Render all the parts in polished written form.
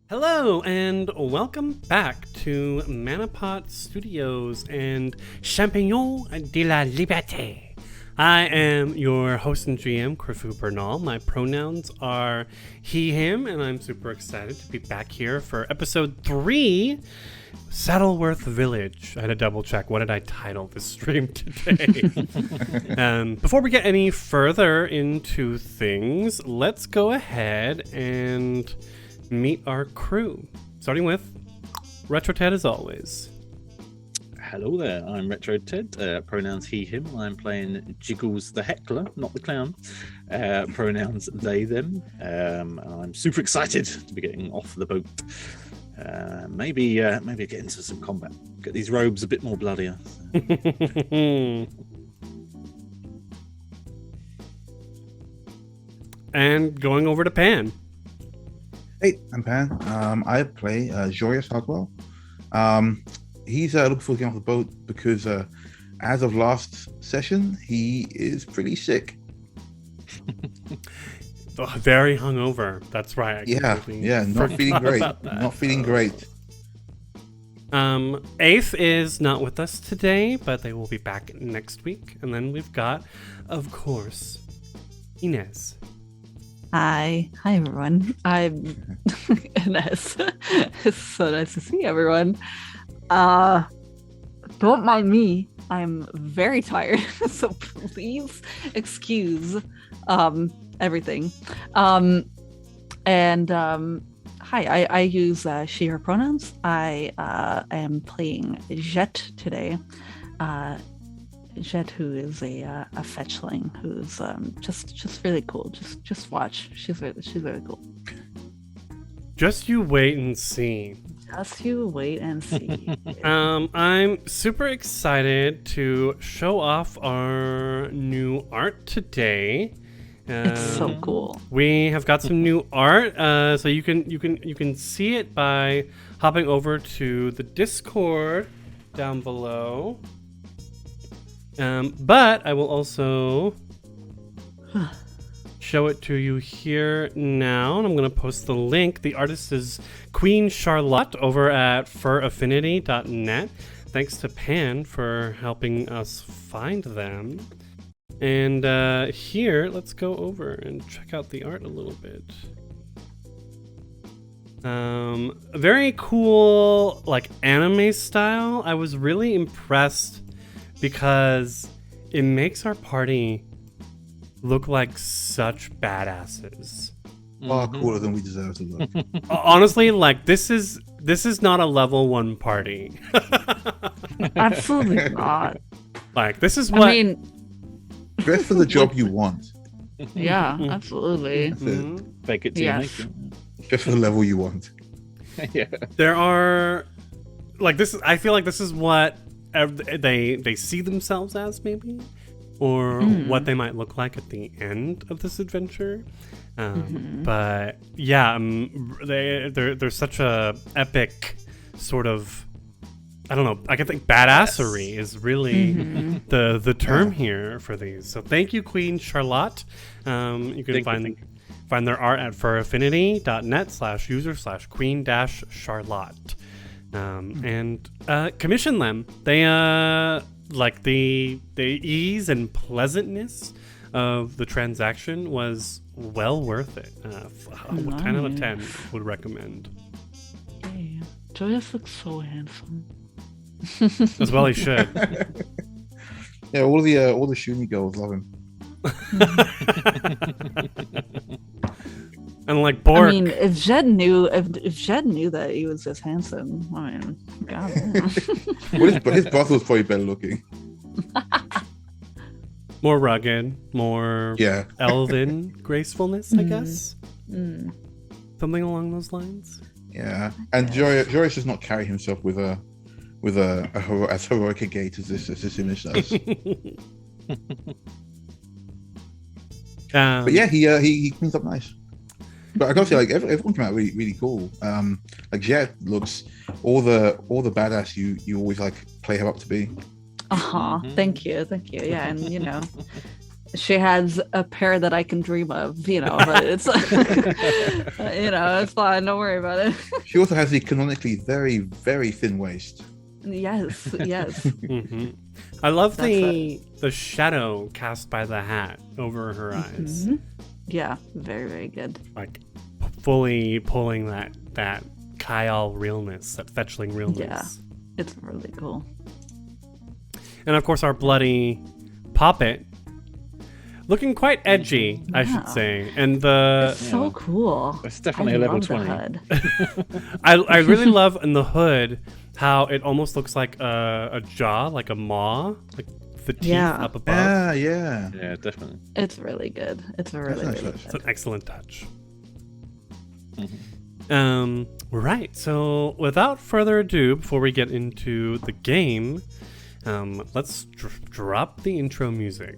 Hello and welcome back to Manapot Studios and Champignons de la Liberté. I am your host and GM, Krifu Bernal. My pronouns are he, him, and I'm super excited to be back here for episode 3, Saddleworth Village. I had to double check, what did I title this stream today? Before we get any further into things, let's go ahead and meet our crew, starting with Retro Ted as always. Hello there, I'm Retro Ted, pronouns he, him. I'm playing Jiggles the Heckler, not the clown. Pronouns they, them. I'm super excited to be getting off the boat. Maybe get into some combat. Get these robes a bit more bloodier. And going over to Pan. Hey, I'm Pan. I play Joyous Hardwell. He's looking forward to getting off the boat because as of last session, he is pretty sick. Very hungover. That's right. Not feeling great. Not feeling great. Eighth is not with us today, but they will be back next week. And then we've got, of course, Inez. Hi everyone. I'm Ines. It's so nice to see everyone. Don't mind me. I'm very tired, so please excuse everything. Hi, I use she, her pronouns. I am playing Jet today. Jet, who is a fetchling, who's just really cool. Just watch. She's really cool. Just you wait and see. Just you wait and see. I'm super excited to show off our new art today. It's so cool. We have got some new art, so you can see it by hopping over to the Discord down below. But I will also show it to you here now, and I'm going to post the link. The artist is Queen Charlotte over at furaffinity.net. Thanks to Pan for helping us find them. And here, let's go over and check out the art a little bit. Very cool, like anime style. I was really impressed because it makes our party look like such badasses. Far cooler than we deserve to look. Honestly, like this is not a level 1 party. Absolutely not. Like this is what I mean, Dress for the job you want. yeah, absolutely. Fake it till you make it. Dress for the level you want. Yeah. There are like this. I feel like this is what they see themselves as, maybe, or what they might look like at the end of this adventure. But yeah, they're such a epic sort of. I don't know. I can think badassery is really the term here for these. So thank you, Queen Charlotte. You can find their art at furaffinity.net/user/queen-charlotte. And commission them. They like the ease and pleasantness of the transaction was well worth it. 10 out of 10 would recommend. Hey, Joyous looks so handsome. As well he should. Yeah, all the Shuni girls love him. And like Bork. I mean, if Jed knew that he was this handsome, I mean, God. But his brother was probably better looking. More rugged, more elven gracefulness, I guess. Something along those lines. Yeah, and Joyous does not carry himself with as heroic a gait as this image does. But yeah, he cleans up nice. But I gotta say, like everyone came out really cool. Like Jet looks all the badass you always like play her up to be. Thank you. Yeah, and she has a pair that I can dream of, but it's it's fine. Don't worry about it. She also has the canonically very, very thin waist. Yes. Mm-hmm. I love the shadow cast by the hat over her eyes. Mhm. Yeah, very, very good. Like fully pulling that Kyle realness, that fetchling realness. Yeah, it's really cool. And of course, our bloody poppet, looking quite edgy, I should say. And It's so cool. It's definitely a level 20. I really love in the hood how it almost looks like a jaw, like a maw, like the teeth up above. Yeah. Yeah, definitely. It's really good. It's a really, really good. It's an excellent touch. Mm-hmm. Right. So without further ado, before we get into the game, let's drop the intro music.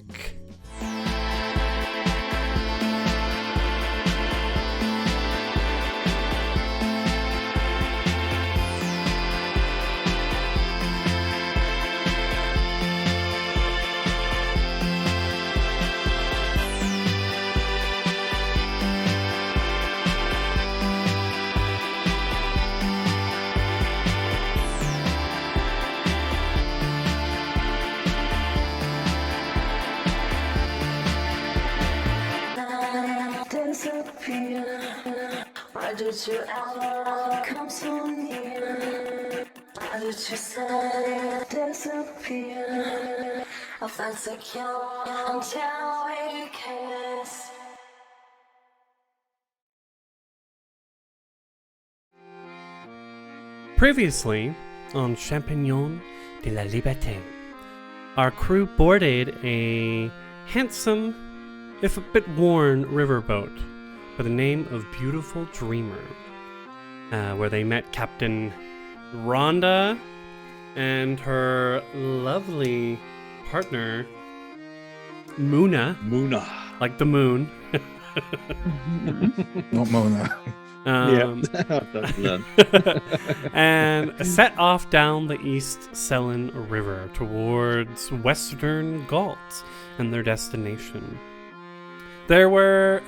Why did you ever come so near? Why did you suddenly disappear? I felt secure until we kissed. Previously on Champignons de la Liberté, our crew boarded a handsome, if a bit worn, riverboat by the name of Beautiful Dreamer, where they met Captain Rhonda and her lovely partner, Muna, like the moon. Not Mona. And set off down the East Selen River towards Western Galt and their destination. There were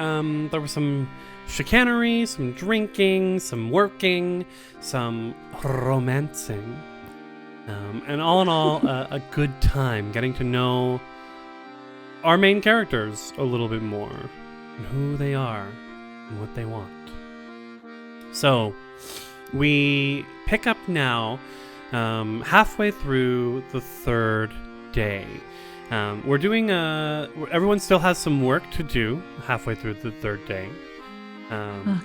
some chicanery, some drinking, some working, some romancing, and all in all, a good time getting to know our main characters a little bit more, and who they are, and what they want. So, we pick up now, halfway through the third day. We're doing everyone still has some work to do halfway through the third day. Oh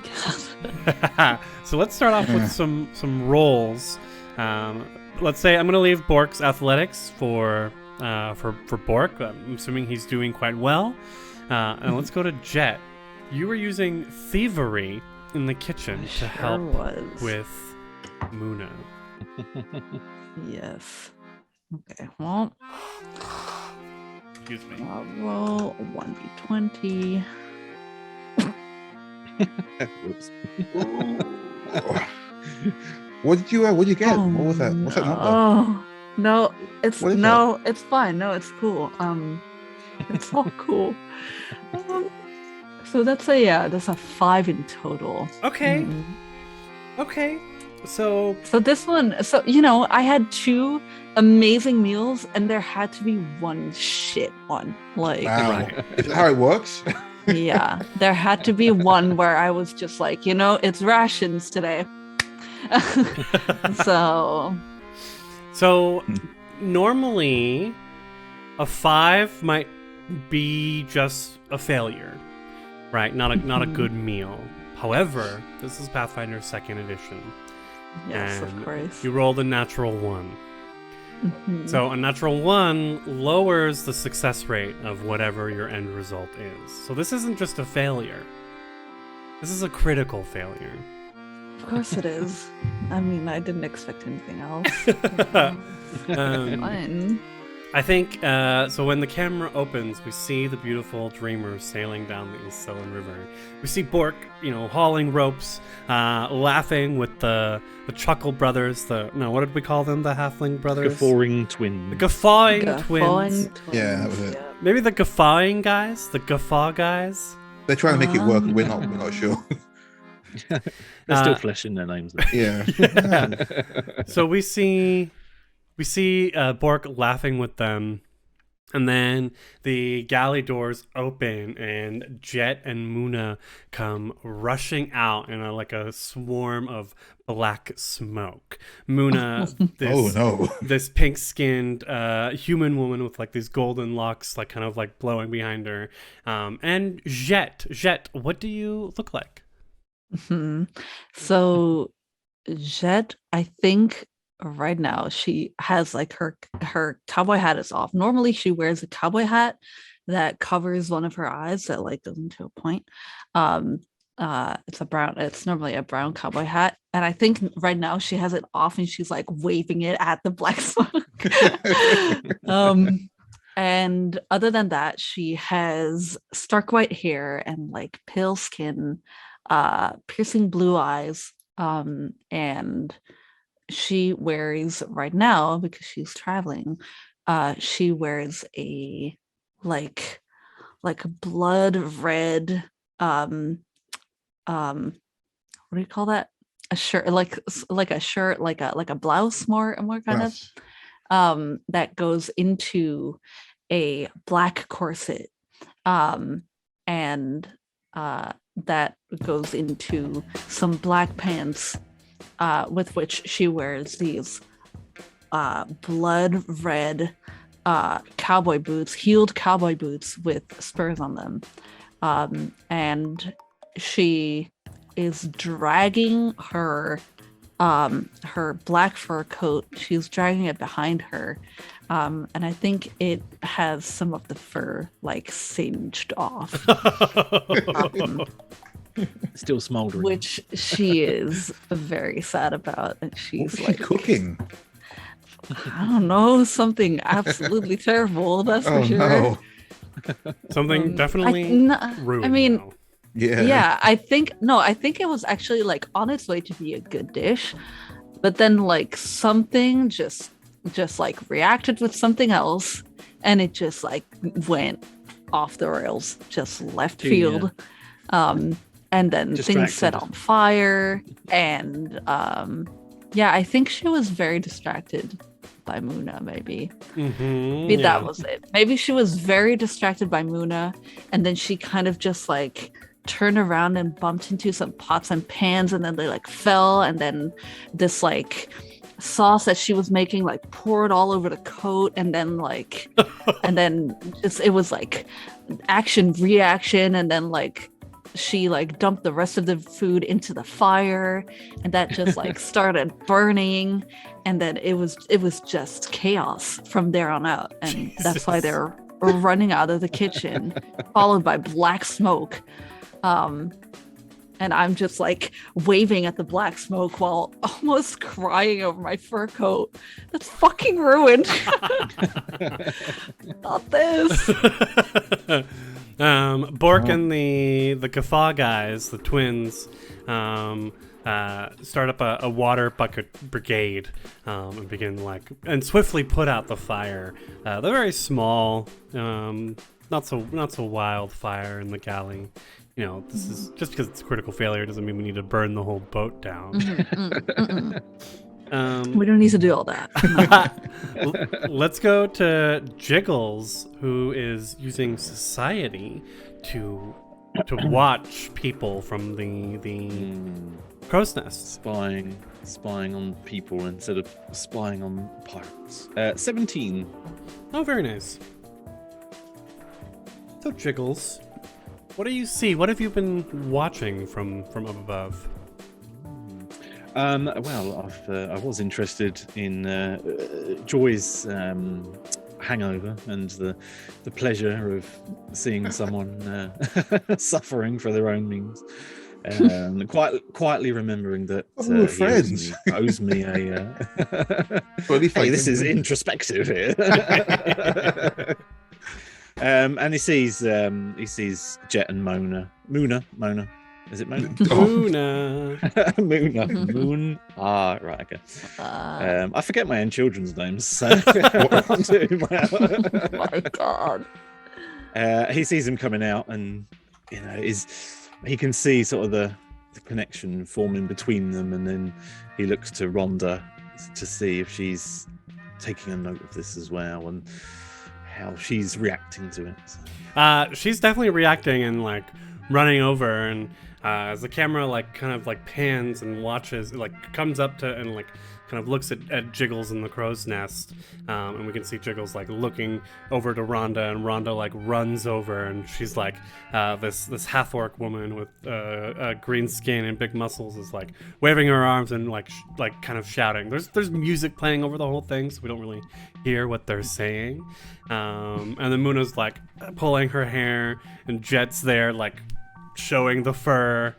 god. So let's start off with some rolls. Let's say I'm gonna leave Bork's athletics for Bork. I'm assuming he's doing quite well. And let's go to Jet. You were using thievery in the kitchen to help with Muna. Yes. Okay, well, Excuse me. I'll roll 1d20. Whoops. What did you get? Oh, What was that? What's that number? Oh no, it's What is no, it's fine. No, it's cool. It's all cool. So that's a 5 in total. Okay. Mm. Okay. So this one, I had 2 amazing meals, and there had to be one shit one. Like, Wow. Right. Is that how it works? yeah, there had to be one where I was just like, it's rations today. So normally a 5 might be just a failure, right? Not a good meal. However, this is Pathfinder 2nd edition. yes, and of course. You rolled a natural 1. Mhm. So a natural 1 lowers the success rate of whatever your end result is. So this isn't just a failure. This is a critical failure. Of course it is. I mean, I didn't expect anything else. Um, Fine. I think so. When the camera opens, we see the beautiful dreamer sailing down the East Selin River. We see Bork, hauling ropes, laughing with the Chuckle brothers. What did we call them? The Halfling brothers. Guffawing twins. The guffawing twins. Yeah, that was it. Maybe the guffawing guys. The guffaw guys. They're trying to make it work. We're not sure. They're still fleshing their names. Yeah. So we see Bork laughing with them, and then the galley doors open, and Jet and Muna come rushing out in a swarm of black smoke. Muna, this pink-skinned human woman with these golden locks, kind of blowing behind her, and Jet, what do you look like? So Jet, I think right now she has her cowboy hat is off. Normally she wears a cowboy hat that covers one of her eyes that doesn't to a point. It's normally a brown cowboy hat, and I think right now she has it off and she's waving it at the black smoke. And other than that, she has stark white hair and pale skin, piercing blue eyes, and she wears right now, because she's traveling, she wears a blood red what do you call that, a shirt, a shirt, like a blouse, more kind of that goes into a black corset, and that goes into some black pants, with which she wears these blood red cowboy boots, heeled cowboy boots with spurs on them, and she is dragging her black fur coat. She's dragging it behind her, and I think it has some of the fur singed off. Still smoldering, which she is very sad about, and she's cooking. I don't know, something absolutely terrible. That's for sure. No. Something definitely ruined. I mean, now. Yeah. I think it was actually on its way to be a good dish, but then something just reacted with something else, and it just went off the rails, just left field. And then things set on fire, and I think she was very distracted by Muna, maybe. Maybe that was it. Maybe she was very distracted by Muna, and then she kind of just turned around and bumped into some pots and pans, and then they fell, and then this sauce that she was making poured all over the coat, and then and then it was action reaction, and then she dumped the rest of the food into the fire, and that just started burning, and then it was just chaos from there on out, and Jesus. That's why they're running out of the kitchen, followed by black smoke, and I'm just waving at the black smoke while almost crying over my fur coat. That's fucking ruined. Not this. Bork and the Guffaw guys, the twins, start up a water bucket brigade, and begin and swiftly put out the fire. They're very small, not so wild fire in the galley. This is just because it's a critical failure doesn't mean we need to burn the whole boat down. We don't need to do all that. Let's go to Jiggles, who is using society to watch people from the crow's nest. Spying on people instead of spying on pirates. 17. Oh, very nice. So Jiggles, what do you see? What have you been watching from up above? Well, I was interested in Joy's hangover and the pleasure of seeing someone suffering for their own means. Quite quietly remembering that we're he friends. owes me a. Well, at least Hey, I this can is win. introspective here. And he sees Jet and Mona. Is it Mona? Una. Mona. Moon. Ah, right. Okay. I forget my own children's names. So I'm doing well. Oh my god. He sees him coming out, and he can see sort of the connection forming between them, and then he looks to Rhonda to see if she's taking a note of this as well and how she's reacting to it. She's definitely reacting and like running over, and as the camera like kind of like pans and watches, it like comes up to and like kind of looks at Jiggles in the crow's nest, and we can see Jiggles like looking over to Rhonda, and Rhonda like runs over, and she's like this half orc woman with green skin and big muscles is like waving her arms and like kind of shouting. There's music playing over the whole thing, so we don't really hear what they're saying. And then Muna's like pulling her hair, and Jet's there like showing the fur.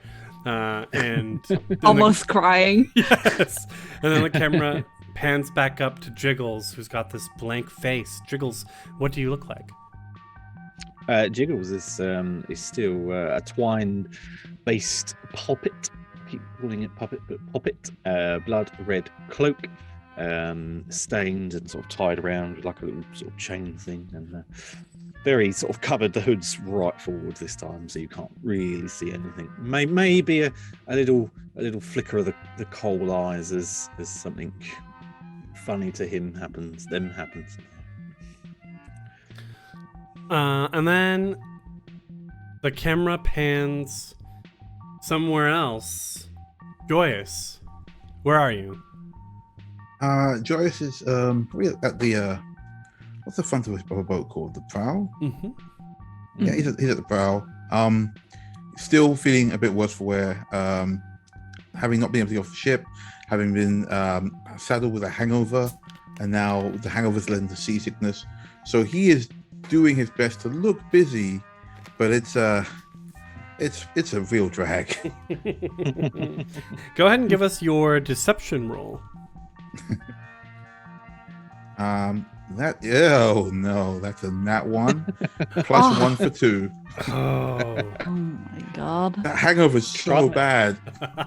And Almost crying. Yes. And then the camera pans back up to Jiggles, who's got this blank face. Jiggles, what do you look like? Jiggles is still a twine-based puppet. Keep calling it puppet, but puppet. Blood red cloak, stained and sort of tied around with like a little sort of chain thing, and very sort of covered. The hood's right forward this time, so you can't really see anything. Maybe a little flicker of the coal eyes as something funny to him happens. And then the camera pans somewhere else. Joyous, where are you? Joyous is probably at the what's the front of a boat called? The prow? Mm-hmm. Yeah, he's at the prow. Still feeling a bit worse for wear. Having not been able to get off the ship, having been saddled with a hangover, and now the hangover's led to seasickness. So he is doing his best to look busy, but it's a real drag. Go ahead and give us your deception roll. Oh no, that's a nat 1 plus 1 for 2. Oh. Oh my god. That hangover's so bad.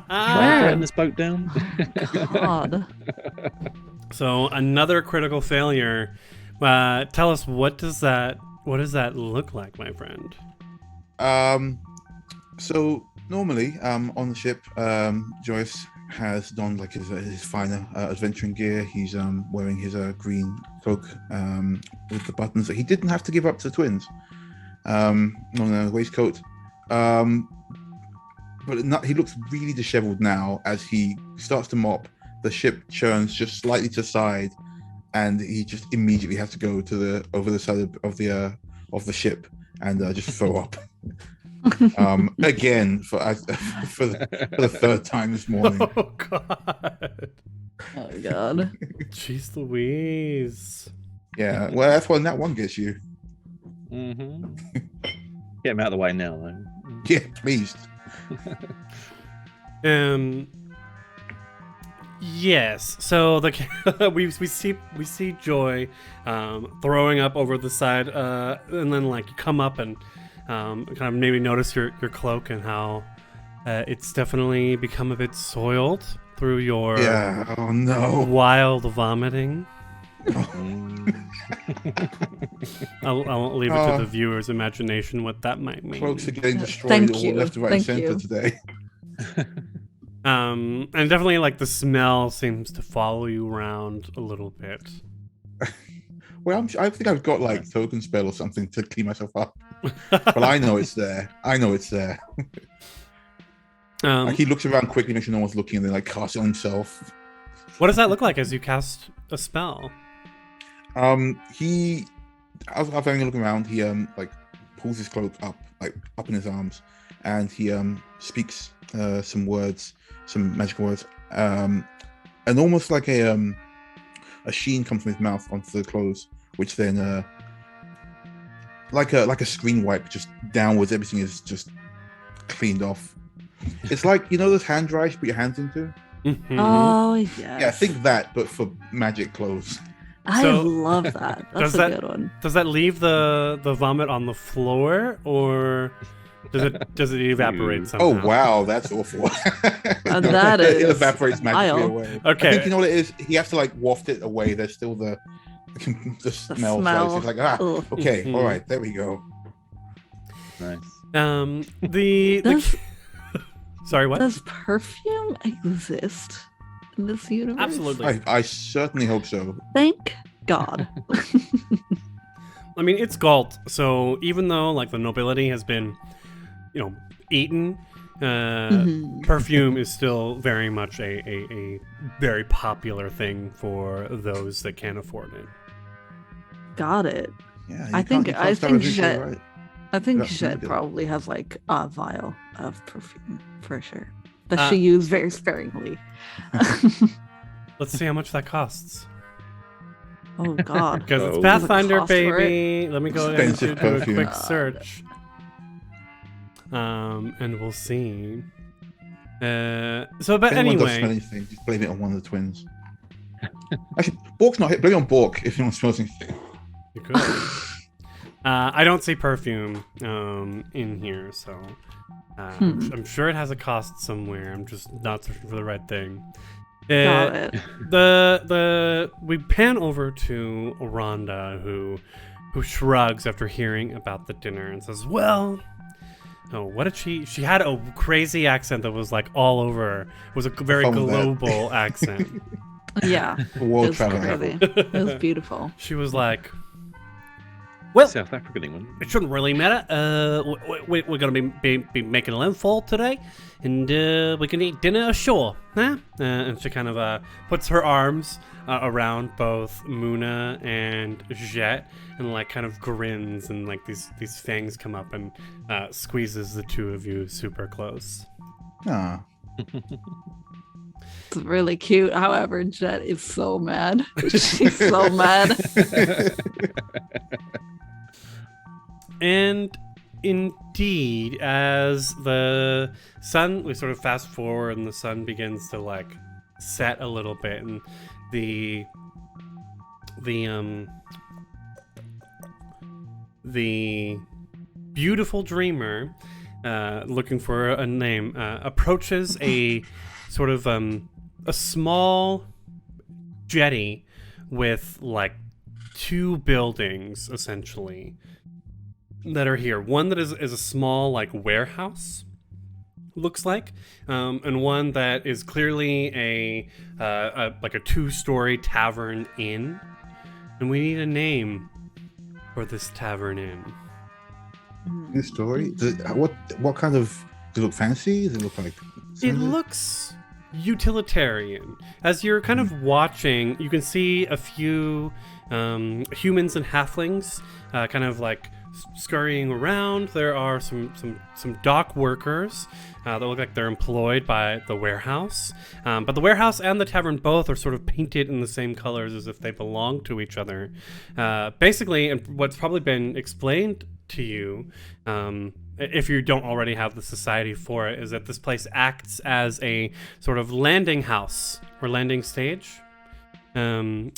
Try getting this boat down. God. So another critical failure. Tell us, what does that look like, my friend? So normally on the ship, Joyce has donned like his finer adventuring gear. He's wearing his green cloak with the buttons that he didn't have to give up to the twins on a waistcoat. But he looks really disheveled now as he starts to mop. The ship churns just slightly to the side, and he just immediately has to go to over the side of the ship and just throw up. Again for the third time this morning. Oh god. Oh god. Jeez Louise. Yeah, well, that's what that one gets you. Mm-hmm. Get him out of the way now, though. Yeah, please. Yes. So we see Joy throwing up over the side, and then like you come up and kind of maybe notice your cloak and how it's definitely become a bit soiled through your Oh no. wild vomiting. I'll leave it to the viewer's imagination what that might mean. Cloaks are getting destroyed Thank all you. left, right, and Thank center you. today. And definitely like the smell seems to follow you around a little bit. Well, I think I've got like token spell or something to clean myself up, but I know it's there. Like he looks around quickly, makes sure no one's looking, and then like casts it on himself. What does that look like as you cast a spell? I was having a look around. He like pulls his cloak up in his arms, and he speaks some words, some magical words, and almost like a sheen comes from his mouth onto the clothes, which then like a screen wipe just downwards, everything is just cleaned off. It's like, you know those hand dryers you put your hands into? Mhm. Oh yes. Yeah, think that, but for magic clothes. I So, love that. does That's a that- good one. Does that leave the vomit on the floor, or does it evaporate Ew. somehow? Oh wow, that's awful. That It is evaporates magically vile. away. Okay. I think you know what it is. He has to like waft it away. There's still the smell. smell. So it's like Ugh. okay, Mhm. all right, there we go. Nice. The Does, sorry, what? does perfume exist in this universe? Absolutely. I certainly hope so. Thank God. I mean, it's Galt, so even though like the nobility has been, eaten, Mhm. perfume is still very much a very popular thing for those that can't afford it. Got it. Yeah, I you think- can't I start think everything Jet- right. I think Yeah, Jet maybe. probably has like a vial of perfume for sure that Uh, she used very sparingly. Let's see how much that costs. Oh God. Because it's Oh. Pathfinder, Cost for baby. Let me go ahead and do Expensive a perfume. quick God. search. And we'll see. But If anyone does smell anyway, anything, just blame it on one of the twins. Actually, Bork's not hit. Blame it on Bork if anyone smells anything. you could. I don't see perfume in here, so I'm sure it has a cost somewhere. I'm just not searching for the right thing. Got it. We pan over to Rhonda, who shrugs after hearing about the dinner and says, "Well, oh, what did she had a crazy accent that was like all over. It was a very Fun with that. global accent. Yeah. A world It was traveler. crazy. It was beautiful. She was like, well, South African England. it shouldn't really matter. We're going to be making a landfall today, and we can eat dinner ashore, huh?" And she kind of puts her arms around both Muna and Jet, and like kind of grins, and like these fangs come up and squeezes the two of you super close. Ah, It's really cute. However, Jet is so mad. She's so mad. And indeed, as the sun, we sort of fast forward and the sun begins to like set a little bit, and the beautiful dreamer, looking for a name, approaches a sort of a small jetty with like two buildings essentially that are here. One that is a small like warehouse, looks like, and one that is clearly a like a two-story tavern inn. And we need a name for this tavern inn. this story. What kind of? Does it look fancy? Does it look like? It looks utilitarian. As you're kind of watching, you can see a few humans and halflings kind of like scurrying around. There are some dock workers that look like they're employed by the warehouse. But the warehouse and the tavern both are sort of painted in the same colors as if they belong to each other. Basically, and what's probably been explained to you, if you don't already have the society for it, is that this place acts as a sort of landing house or landing stage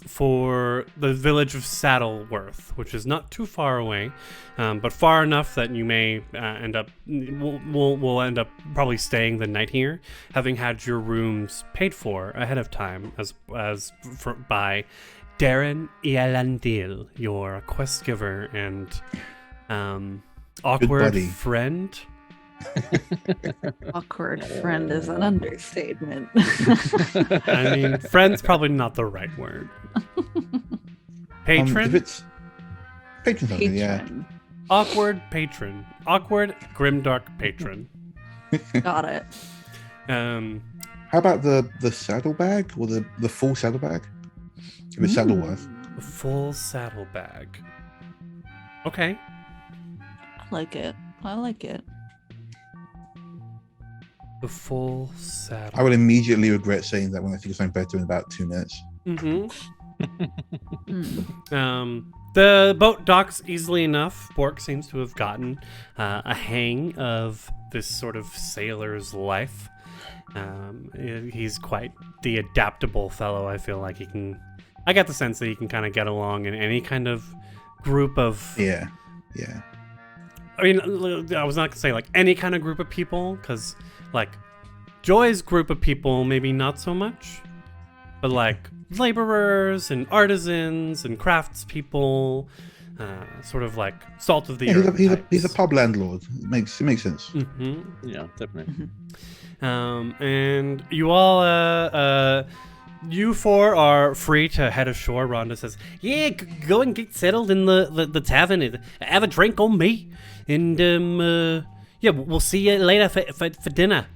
for the village of Saddleworth, which is not too far away, but far enough that you may end up will end up probably staying the night here, having had your rooms paid for ahead of time by Darren Ialandil, your quest giver and awkward buddy. friend. Awkward friend is an understatement. I mean, friend's probably not the right word. Patron? If it's patron, something, yeah. Patron. Awkward patron. Awkward grimdark patron. Got it. Um, How about the saddlebag or the full saddlebag? If it's Saddleworth. a full saddlebag. Okay. I like it. I like it. The full saddle. I would immediately regret saying that when I think of something better in about 2 minutes. Mm-hmm. Mm. The boat docks easily enough. Bork seems to have gotten a hang of this sort of sailor's life. He's quite the adaptable fellow. I feel like I get the sense that he can kind of get along in any kind of group of... Yeah. I mean, I was not going to say like any kind of group of people, because like Joy's group of people, maybe not so much, but like laborers and artisans and craftspeople, sort of like salt of the earth. He's a pub landlord. It makes sense. Mm-hmm. Yeah, definitely. And you all, you four are free to head ashore. Rhonda says, "Yeah, go and get settled in the tavern. Have a drink on me, and yeah, we'll see you later for dinner."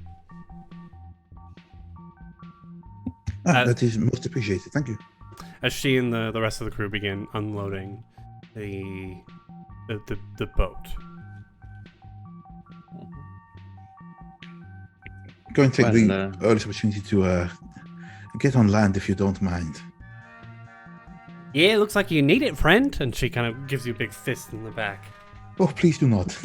That is most appreciated. Thank you. As she and the rest of the crew begin unloading the boat. Go and take the earliest opportunity to get on land if you don't mind. Yeah, looks like you need it, friend. And she kind of gives you a big fist in the back. Oh, please do not.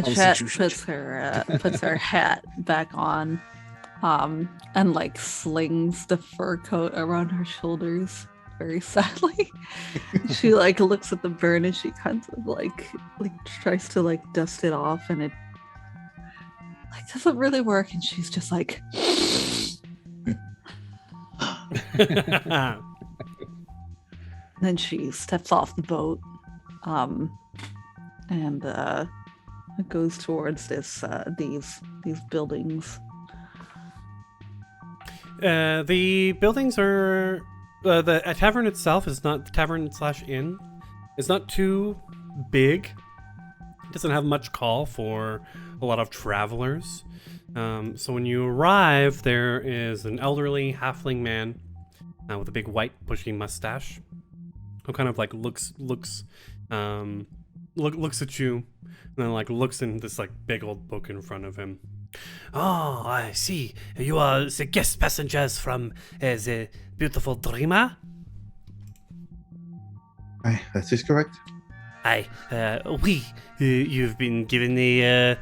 Chet puts her hat back on, and like slings the fur coat around her shoulders very sadly. She like looks at the burn and she kind of like tries to like dust it off, and it like doesn't really work, and she's just like then she steps off the boat and goes towards these buildings. The buildings are the tavern itself is not tavern/inn. It's not too big. It doesn't have much call for a lot of travelers. So when you arrive, there is an elderly halfling man with a big white bushy mustache who kind of like looks at you, and then like looks in this like big old book in front of him. "Oh, I see. You are the guest passengers from the beautiful Dreamer?" Aye, that is correct. Aye. You've been given a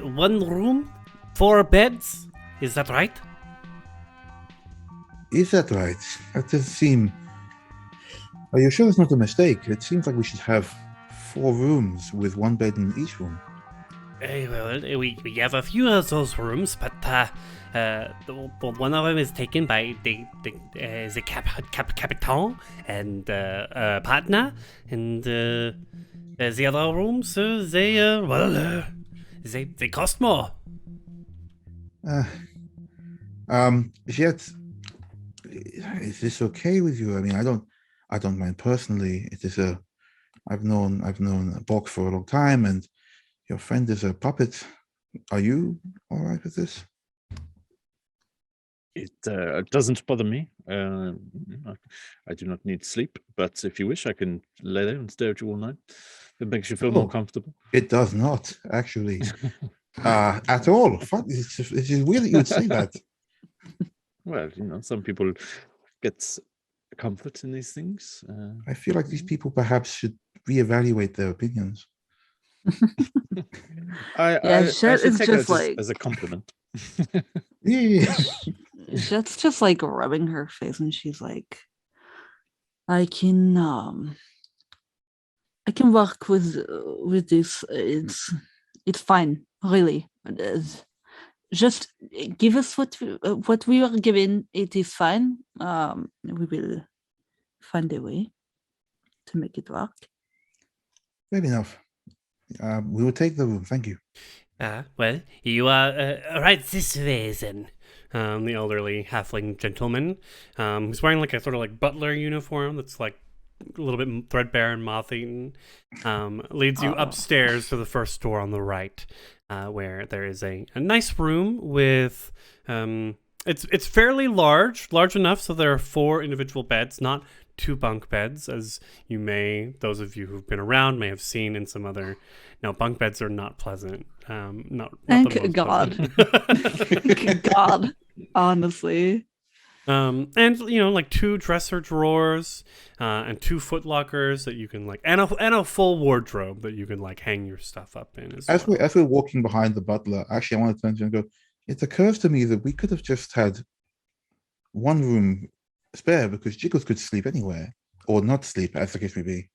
one room, 4 beds. Is that right? Is that right? That does seem... Are you sure it's not a mistake? It seems like we should have 4 rooms with 1 bed in each room. Well, we have a few of those rooms, but one of them is taken by the Capitan and partner, and the other rooms they cost more. Jet, is this okay with you? I mean, I don't mind personally. It is I've known Bork for a long time, and your friend is a puppet. Are you all right with this? It doesn't bother me. I do not need sleep, but if you wish, I can lay there and stare at you all night. It makes you feel more comfortable. It does not, actually, at all. It's weird that you would say that. Well, some people get comfort in these things. I feel like these people perhaps should reevaluate their opinions. I Jet is take just it like as a compliment. Yeah. Jet's just like rubbing her face, and she's like, I can work with this. It's fine, really. Just give us what we were given. It is fine. We will find a way to make it work. Fair enough. We will take the room. Thank you. Well, you are right this way then. The elderly halfling gentleman, who's wearing like a sort of like butler uniform that's like a little bit threadbare and moth-eaten, leads you upstairs to the first door on the right, where there is a nice room with it's fairly large enough so there are 4 individual beds, not 2 bunk beds, as those of you who've been around may have seen in some other. No, bunk beds are not pleasant. Not Thank the most God. pleasant. Thank God. Honestly. And like 2 dresser drawers, and 2 footlockers that you can and a full wardrobe that you can hang your stuff up in as well. As we're walking behind the butler, actually, I want to turn to him and go, it occurs to me that we could have just had one room spare because Jiggles could sleep anywhere or not sleep, as the case may be.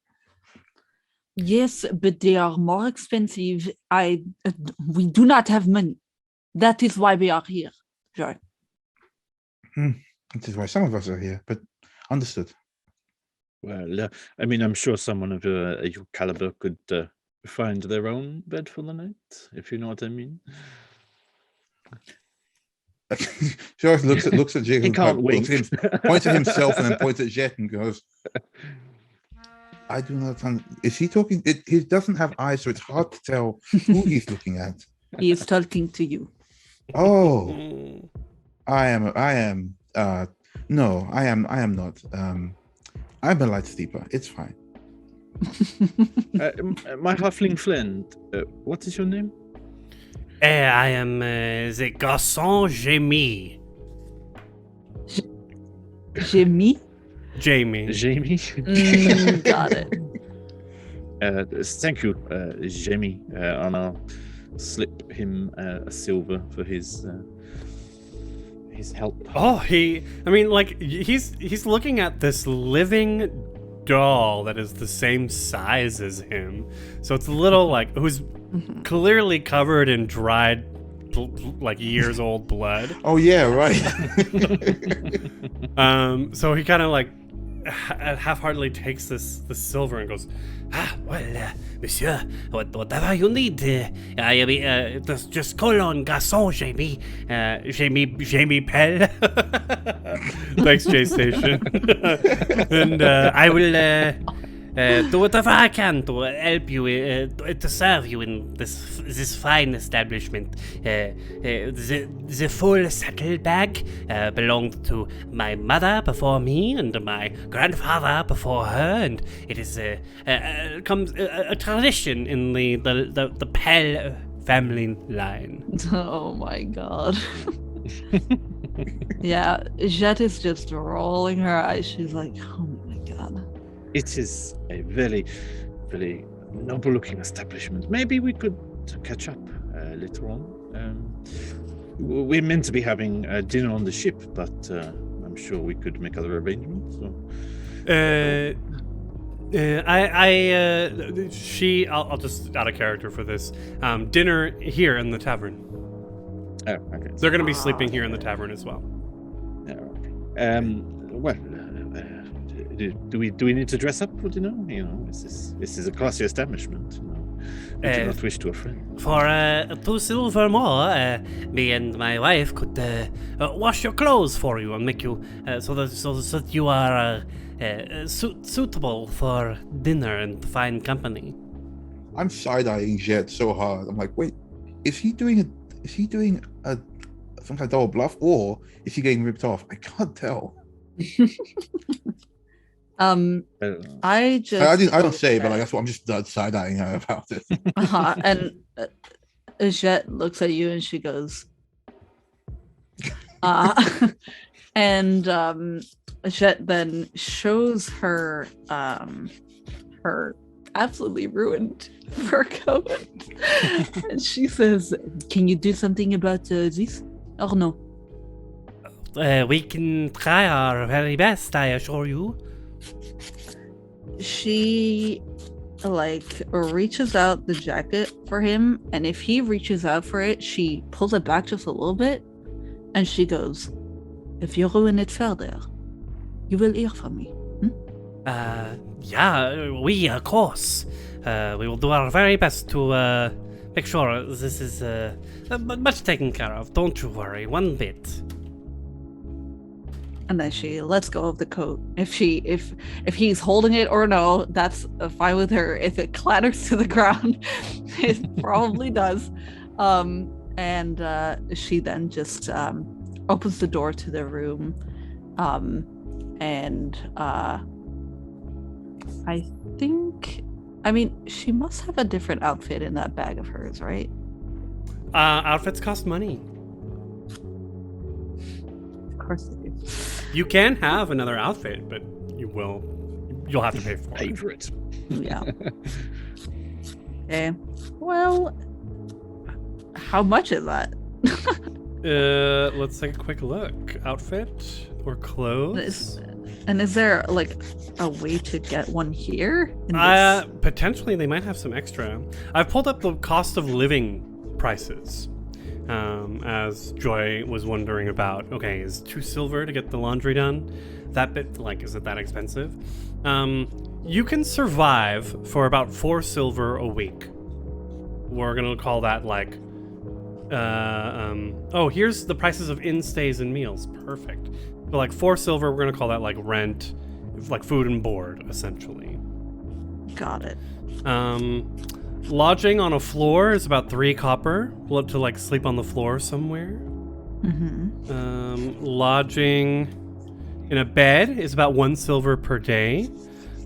Yes, but they are more expensive. We do not have money. That is why we are here. Sure. This is why some of us are here, but understood. Well, I mean, I'm sure someone of your caliber could find their own bed for the night, if you know what I mean. George looks at Jiggles, He can't wink. Points at himself, and then points at Jet and goes, I do not understand. Is he talking? He doesn't have eyes, so it's hard to tell who he's looking at. He is talking to you. Oh, I am. No, I am not. I'm a light sleeper. It's fine. My halfling friend, what is your name? I am the garçon Jamie. Jamie? Jamie. Got it. Thank you, Jamie. And I'll slip him a silver for his help. Oh, he's looking at this living doll that is the same size as him. So it's a little who's clearly covered in dried years old blood. Oh yeah, right. So he kind of half-heartedly takes this silver and goes, well, monsieur, whatever you need, just call on garçon Jamie Pell. Thanks, J Station. And I will do whatever I can to help you, to serve you in this fine establishment. The full Saddlebag belonged to my mother before me and my grandfather before her, and it is a tradition in the Pell family line. Oh my god. Yeah, Jet is just rolling her eyes. She's like, oh my god. It is a very, very noble-looking establishment. Maybe we could catch up later on. We're meant to be having dinner on the ship, but I'm sure we could make other arrangements. So. I'll just out of character for this. Dinner here in the tavern. Oh, okay. They're going to be sleeping here in the tavern as well. Okay. Well. Do we need to dress up? What do you know? This is a classy establishment. We do not wish to offend. For 2 silver more, me and my wife could wash your clothes for you and make you so that you are suitable for dinner and fine company. I'm side-eyeing Jet so hard. I'm like, wait, is he doing some kind of double bluff, or is he getting ripped off? I can't tell. I don't say, but that's what I'm just side-eyeing her about it. And Jet looks at you and she goes, and Jet then shows her her absolutely ruined fur coat, and she says, "Can you do something about this, or no?" We can try our very best, I assure you. She reaches out the jacket for him, and if he reaches out for it, she pulls it back just a little bit, and she goes, "If you ruin it further, you will hear from me." Yeah, we of course. We will do our very best to make sure this is much taken care of. Don't you worry one bit. And then she lets go of the coat. If he's holding it or no, that's fine with her. If it clatters to the ground, it probably does. And she then just opens the door to the room. She must have a different outfit in that bag of hers, right? Outfits cost money. Of course they do. You can have another outfit, but you'll have to pay for Pay it. for it. Yeah. Okay. Well, how much is that? Let's take a quick look. Outfit or clothes? Is there like a way to get one here? In this? Potentially they might have some extra. I've pulled up the cost of living prices. As Joy was wondering about, okay, is 2 silver to get the laundry done? That bit, like, is it that expensive? You can survive for about 4 silver a week. We're gonna call that like, here's the prices of in-stays and meals. Perfect. So like 4 silver, we're gonna call that like rent, like food and board, essentially. Got it. Lodging on a floor is about 3 copper. We'll have to like sleep on the floor somewhere. Lodging in a bed is about 1 silver per day.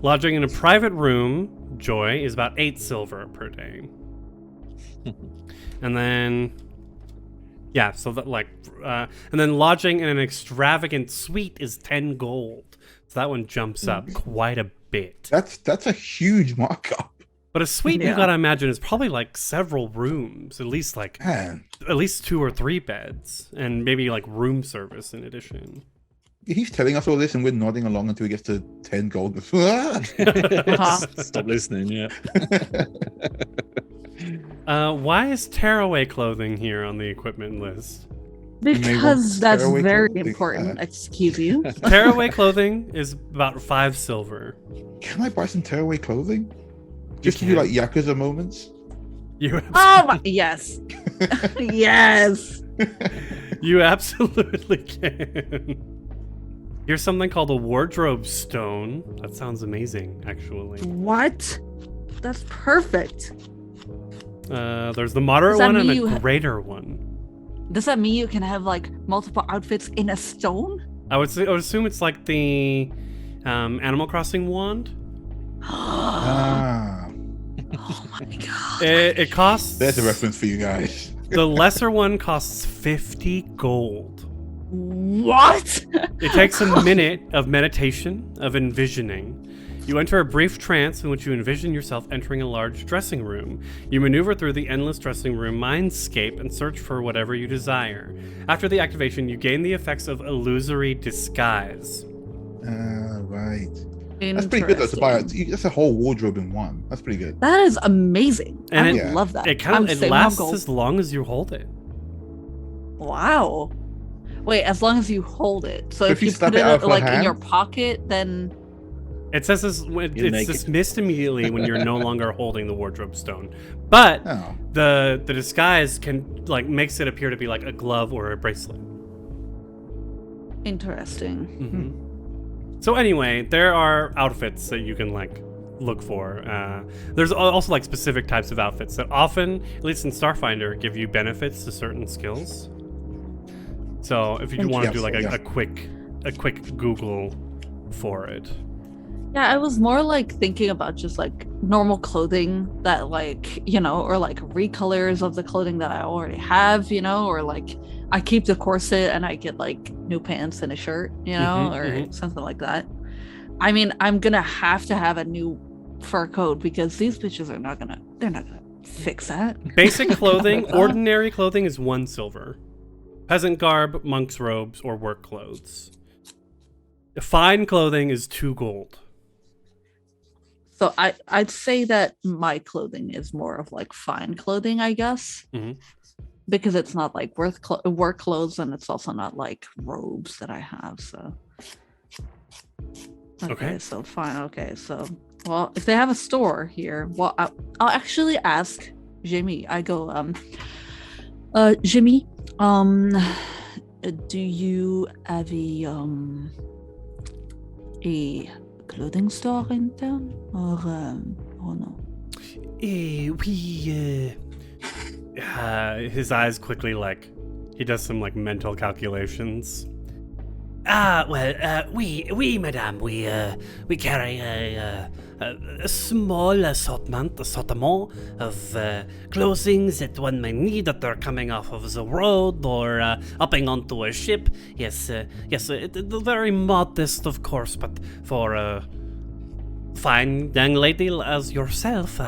Lodging in a private room, Joy, is about 8 silver per day. And then, yeah, so that like, and then lodging in an extravagant suite is 10 gold. So that one jumps up quite a bit. That's a huge markup. But a suite, you gotta imagine, is probably like several rooms, at least 2 or 3 beds, and maybe like room service in addition. He's telling us all this, and we're nodding along until he gets to 10 gold. Stop listening. Yeah. Why is tearaway clothing here on the equipment list? Because that's tearaway very clothing. important. Excuse you. Tearaway clothing is about 5 silver. Can I buy some tearaway clothing? Just to do can. like Yakuza moments? You Oh my, yes. Yes. You absolutely can. Here's something called a wardrobe stone. That sounds amazing, actually. What? That's perfect. There's the moderate Does that one and mean a greater one. Does that mean you can have like multiple outfits in a stone? I would assume it's like the Animal Crossing wand. Ah, Oh my god. It costs... there's a reference for you guys. The lesser one costs 50 gold. What? It takes a minute of meditation, of envisioning. You enter a brief trance in which you envision yourself entering a large dressing room. You maneuver through the endless dressing room mindscape and search for whatever you desire. After the activation, you gain the effects of illusory disguise. Right. That's pretty good though to buy. That's a whole wardrobe in one. That's pretty good. That is amazing. And I it- love that. It kind I'm of it saving lasts up gold. as long as you hold it. Wow. Wait, as long as you hold it. So If if you you slap put it out of it her like in hand? your pocket, then It says it's naked. dismissed immediately when you're no longer holding the wardrobe stone. But Oh, the disguise can like makes it appear to be like a glove or a bracelet. interesting. So anyway, there are outfits that you can like look for. There's also like specific types of outfits that often, at least in Starfinder, give you benefits to certain skills. So if you want to do like Yes, a quick Google for it. Yeah, I was more like thinking about just like normal clothing that like, you know, or like recolors of the clothing that I already have, you know, or like I keep the corset and I get like new pants and a shirt, you know, or something like that. I mean, I'm gonna have to have a new fur coat because these bitches are not gonna fix that. Basic clothing, ordinary clothing is 1 silver. Peasant garb, monk's robes, or work clothes. Fine clothing is 2 gold. So I'd say that my clothing is more of like fine clothing, I guess. Mhm. Because it's not like work clothes and it's also not like robes that I have. So Okay. So fine. Okay, so well, if they have a store here, well, I'll actually ask Jimmy. I go, Jimmy, do you have a clothing store in town or no? His eyes quickly like he does some like mental calculations. We, madame, we carry a small assortment of clothings that one may need that are coming off of the road or upping onto a ship. Yes, very modest, of course, but for a fine young lady as yourself,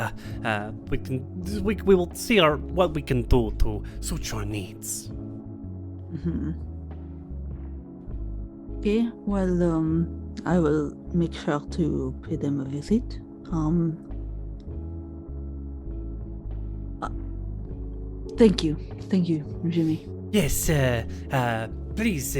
we will see what we can do to suit your needs. Mm-hmm. Okay, well, I will make sure to pay them a visit. Thank you, Jimmy. Yes, please,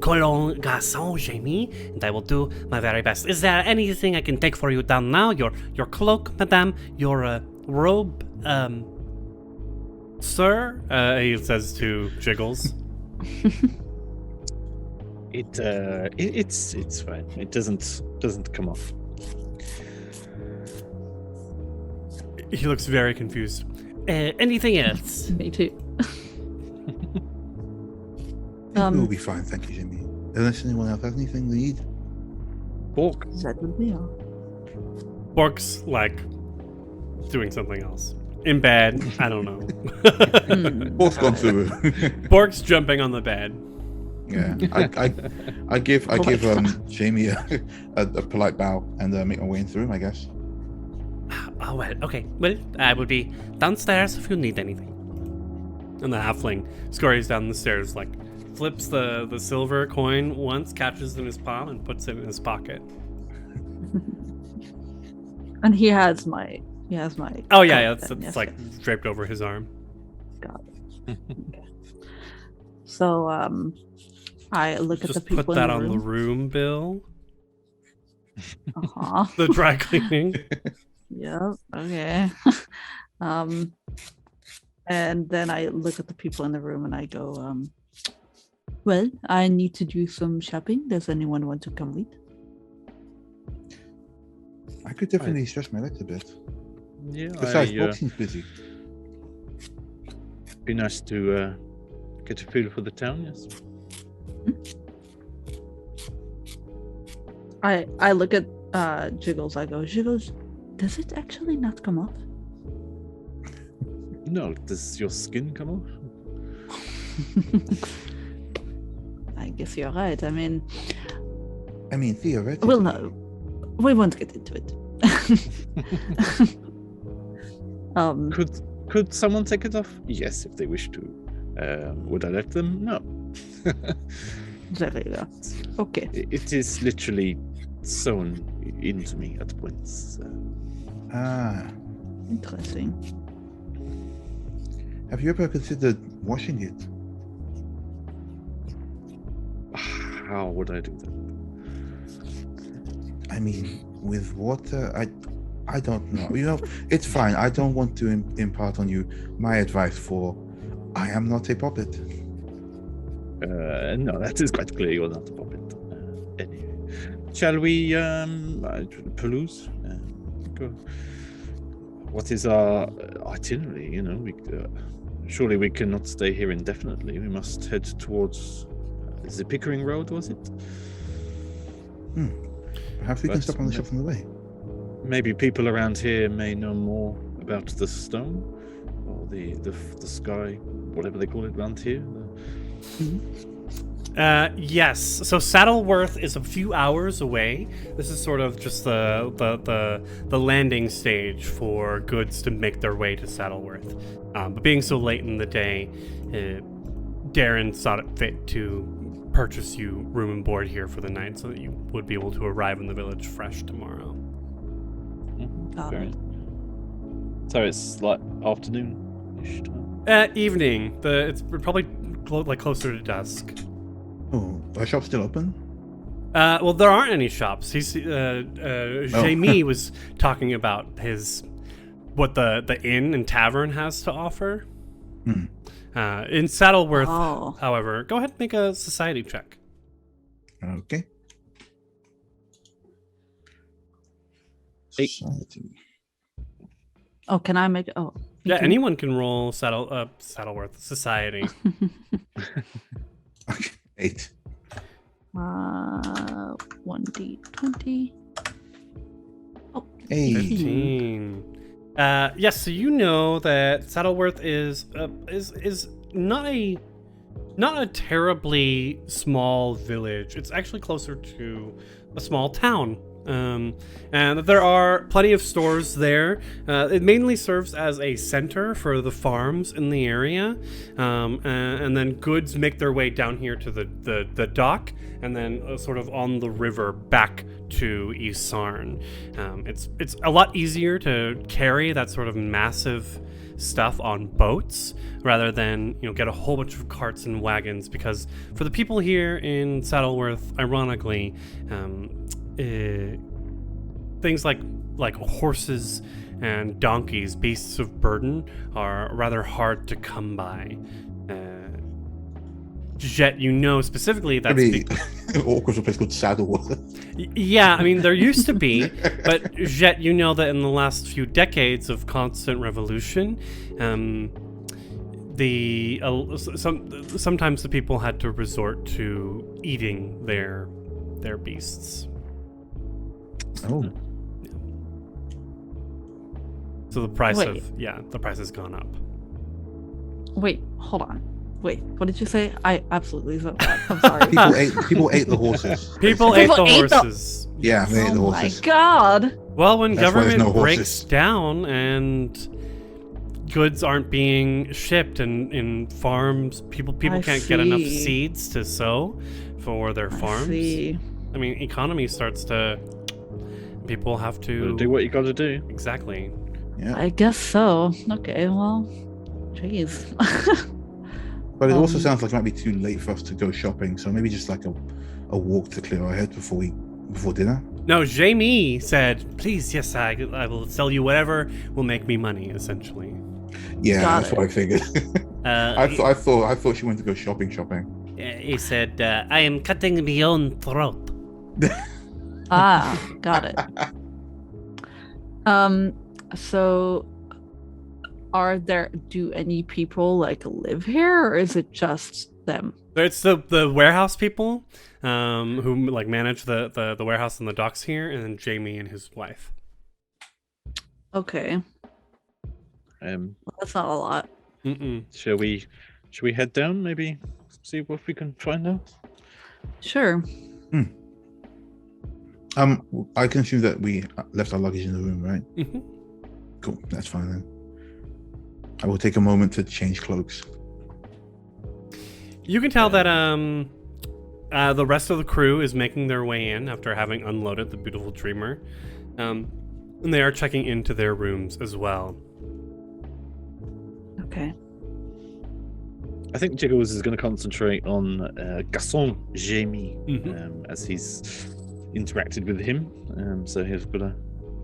Colon Garçon, Jamie, and I will do my very best. Is there anything I can take for you down now? Your cloak, madame? Your robe, sir? He says to Jiggles. It's fine. It doesn't come off. He looks very confused. Anything else? Me too. We'll be fine, thank you, Jimmy. Unless anyone else has anything they need. Bork. That would be all. Bork's like doing something else. In bed, I don't know. Bork's gone through. Bork's jumping on the bed. Yeah, I give Jamie a polite bow and make my way into the room, I guess. Oh, well, okay. Well, I will be downstairs if you need anything. And the halfling scurries down the stairs, like, flips the silver coin once, catches it in his palm, and puts it in his pocket. And he has my. Oh, yeah, coat it's then, yes, like yes. draped over his arm. Got it. Okay. So, I look at the Just people put that in the on room. the room bill. Uh-huh. The dry cleaning. Yeah, okay. And then I look at the people in the room and I go, well, I need to do some shopping. Does anyone want to come with? I could definitely stretch my legs a bit. Yeah, Besides, Bork seems busy. be nice to get a feel for the town. Yes. I look at Jiggles. I go, Jiggles, does it actually not come off? No, does your skin come off? I guess you're right. I mean, theoretically. well, no, we won't get into it. Could someone take it off? Yes, if they wish to. Would I let them? No. There you go. Okay. It is literally sewn into me at points. Interesting. Have you ever considered washing it? How would I do that? I mean, with water, I don't know. You know, it's fine. I don't want to impart on you my advice, for I am not a puppet. No, that is quite clear. You're not a puppet. Anyway, shall we peruse? Go. What is our itinerary? You know, surely we cannot stay here indefinitely. We must head towards the Pickering Road. Was it? Perhaps we can stop on the shop on the way. Maybe people around here may know more about the stone or the sky, whatever they call it around here. Yes. So Saddleworth is a few hours away. This is sort of just the landing stage for goods to make their way to Saddleworth. But being so late in the day, Darren thought it fit to purchase you room and board here for the night, so that you would be able to arrive in the village fresh tomorrow. Very. So it's like afternoon-ish time. Evening. It's probably closer to dusk. Oh, our shop's still open? Well, there aren't any shops. Jamie was talking about what the inn and tavern has to offer. In Saddleworth, however, go ahead and make a society check. Okay. Society. Oh, can I make? Oh, yeah, anyone can roll Saddleworth society. Okay, 8. Hey. 15. Yes, so you know that Saddleworth is not a terribly small village. It's actually closer to a small town. And there are plenty of stores there. It mainly serves as a center for the farms in the area, and then goods make their way down here to the dock, and then sort of on the river back to East Sarn. It's a lot easier to carry that sort of massive stuff on boats rather than get a whole bunch of carts and wagons, because for the people here in Saddleworth, ironically, things like horses and donkeys, beasts of burden, are rather hard to come by. Jet, specifically that's Maybe awkward place called Saddleworth. Yeah, I mean there used to be, but Jet, that in the last few decades of constant revolution, sometimes the people had to resort to eating their beasts. Oh. So the price Wait. the price has gone up. Wait, hold on. Wait, what did you say? I absolutely said that. I'm sorry. People ate the horses. People ate the ate the- horses. Yeah, they ate the Oh my horses. god. Well, when That's why there's government no breaks horses. down and goods aren't being shipped and farms, people I can't get enough see. seeds to sow for their farms. See. I mean, economy starts to. People have to Do what you got to do. Exactly. Yeah. I guess so. Okay, well, jeez. But it also Um, sounds like it might be too late for us to go shopping, so maybe just like a walk to clear our head before dinner. No, Jamie said, "Please, yes, I will sell you whatever will make me money." Essentially, Yeah, Got that's it. what I figured. I thought she wanted to go shopping. he said, "I am cutting my own throat." Ah, got it. So do any people live here, or is it just them? It's the warehouse people who manage the warehouse and the docks here, and then Jamie and his wife. Okay, well, that's not a lot. Shall we head down? Maybe see what we can find out. Sure. I can assume that we left our luggage in the room, right? Mhm. Cool, that's fine then. I will take a moment to change cloaks. You can tell that the rest of the crew is making their way in after having unloaded the beautiful Dreamer, and they are checking into their rooms as well. Okay. I think Jiggles is going to concentrate on Gaston Jamie as he's interacted with him. So he's going to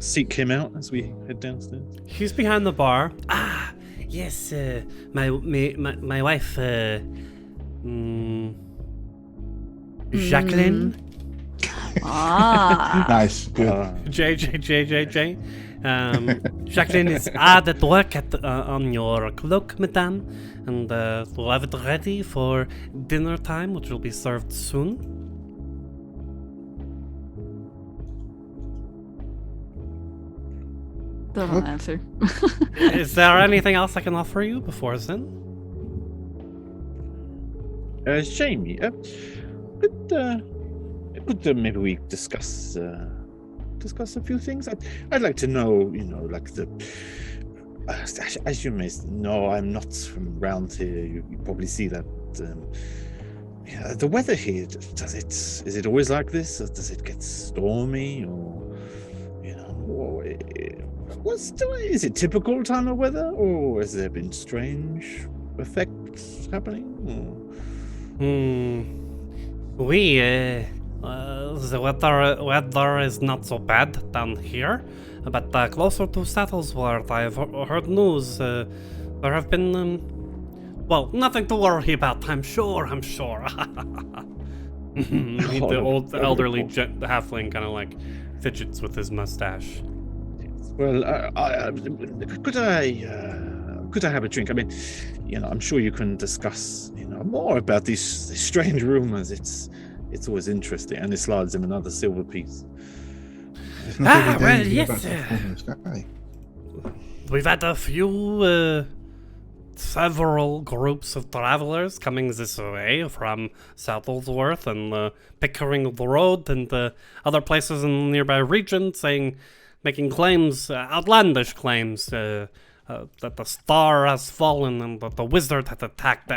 seek him out as we head downstairs. He's behind the bar. Ah, yes, my wife, Jacqueline. Ah. Nice, good. J. Jacqueline is hard at work on your cloak, madame, and we'll have it ready for dinner time, which will be served soon. Don't answer. Is there anything else I can offer you before then? Jamie, could maybe we discuss a few things? I'd like to know, like the. As you may know, I'm not from around here. You probably see that. The weather here, is it always like this? Or does it get stormy, or is it typical time of weather, or has there been strange effects happening? The weather is not so bad down here, but closer to Saddlesworth, I've heard news. There have been, nothing to worry about. I'm sure. The old elderly halfling kind of fidgets with his mustache. Well, could I have a drink? I mean, I'm sure you can discuss, more about these strange rumors. It's always interesting, and it slides him another silver piece. It's not every day well, you hear yes, about something in the sky. We've had a few, several groups of travelers coming this way from Saddlesworth and Pickering of the Road and other places in the nearby region, making claims, outlandish claims, that the star has fallen and that the wizard had attacked.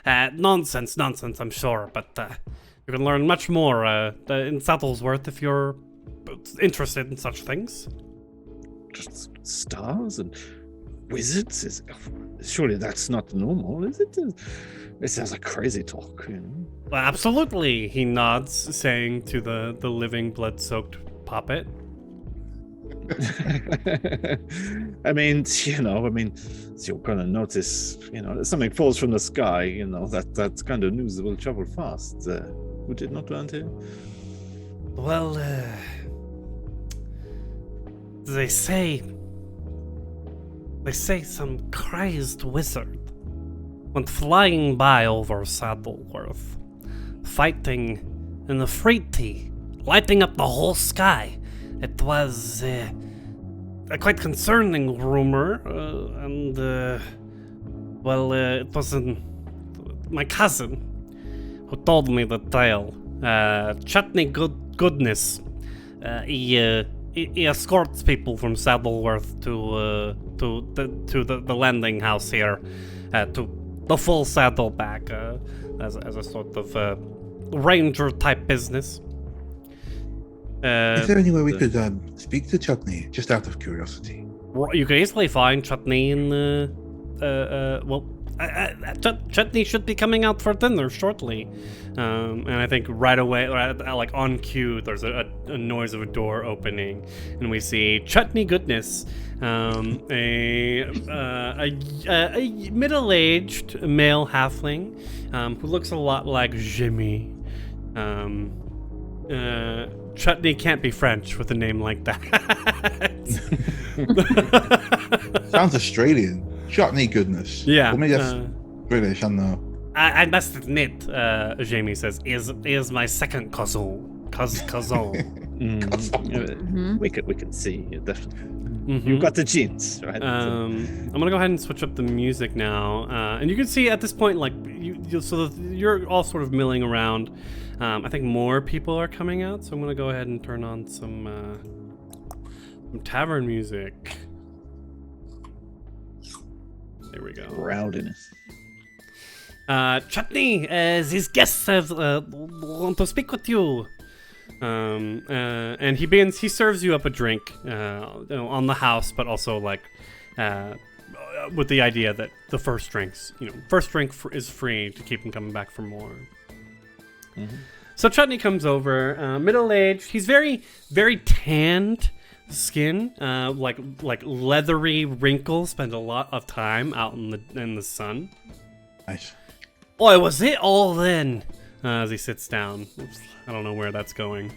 Nonsense, I'm sure, but you can learn much more in Saddlesworth if you're interested in such things. Just stars and wizards? Surely that's not normal, is it? It sounds like crazy talk, you know? Well, absolutely, he nods, saying to the living, blood-soaked puppet. I mean, so you're gonna notice, that something falls from the sky, that's kind of news that will travel fast. Would it not, around here? Well, they say some crazed wizard went flying by over Saddleworth, fighting in the Freety, lighting up the whole sky. It was a quite concerning rumor, and it was my cousin who told me the tale. Chutney Goodness. He escorts people from Saddleworth to the landing house here, to the full Saddlebag, as a sort of ranger type business. Is there any way we could speak to Chutney, just out of curiosity? You can easily find Chutney in Chutney should be coming out for dinner shortly. And I think right away, like on cue, there's a noise of a door opening, and we see Chutney Goodness, a middle-aged male halfling, who looks a lot like Jimmy. Chutney can't be French with a name like that. Sounds Australian. Chutney Goodness. Yeah. Or maybe that's British, I don't know. I must admit, Jamie says, is my second cousin. We can see, definitely. You've got the genes, right? I'm gonna go ahead and switch up the music now, and you can see at this point, like you're all sort of milling around. I think more people are coming out, so I'm gonna go ahead and turn on some tavern music. There we go. Rowdiness. Chutney, these guests want to speak with you. And he serves you up a drink on the house, but also like with the idea that the first drink is free to keep him coming back for more. Mm-hmm. So Chutney comes over, middle-aged. He's very, very tanned skin, like leathery wrinkles. Spend a lot of time out in the sun. Nice. Boy, was it all then? As he sits down. Oops, I don't know where that's going.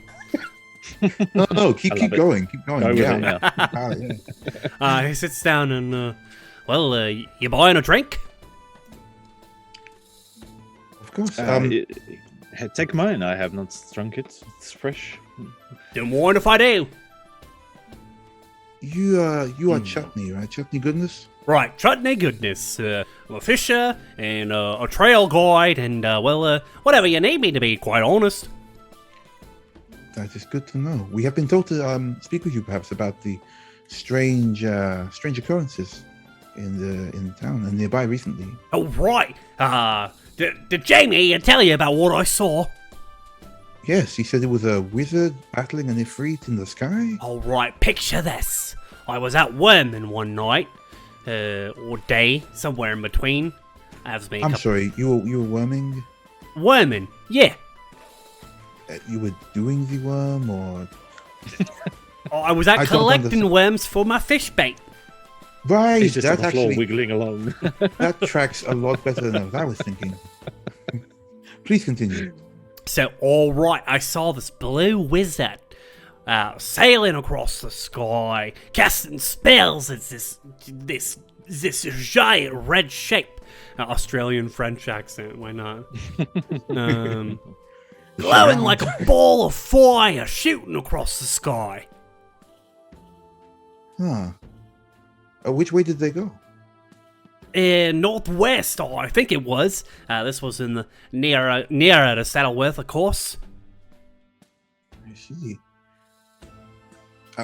No, keep going. Keep going. He sits down and, you buying a drink? Of course. Take mine. I have not drunk it. It's fresh. Don't mind if I do. You are Chutney, right? Chutney Goodness? Right, Chutney Goodness. I'm a fisher and a trail guide and, whatever you need me to be, quite honest. That is good to know. We have been told to speak with you perhaps about the strange occurrences in the town and nearby recently. Oh, right. Did Jamie tell you about what I saw? Yes, he said it was a wizard battling an Ifrit in the sky. All right, picture this. I was out worming one night, or day, somewhere in between. I'm sorry, you were worming? Worming, yeah. You were doing the worm, or? I was out collecting worms for my fish bait. Right, he's just on the floor actually wiggling along. That tracks a lot better than I was thinking. Please continue. So, all right, I saw this blue wizard sailing across the sky, casting spells. It's this giant red shape. Australian French accent, why not? Glowing like a ball of fire shooting across the sky. Huh. Which way did they go? Northwest, I think it was. This was in the nearer to Saddleworth, of course. I see.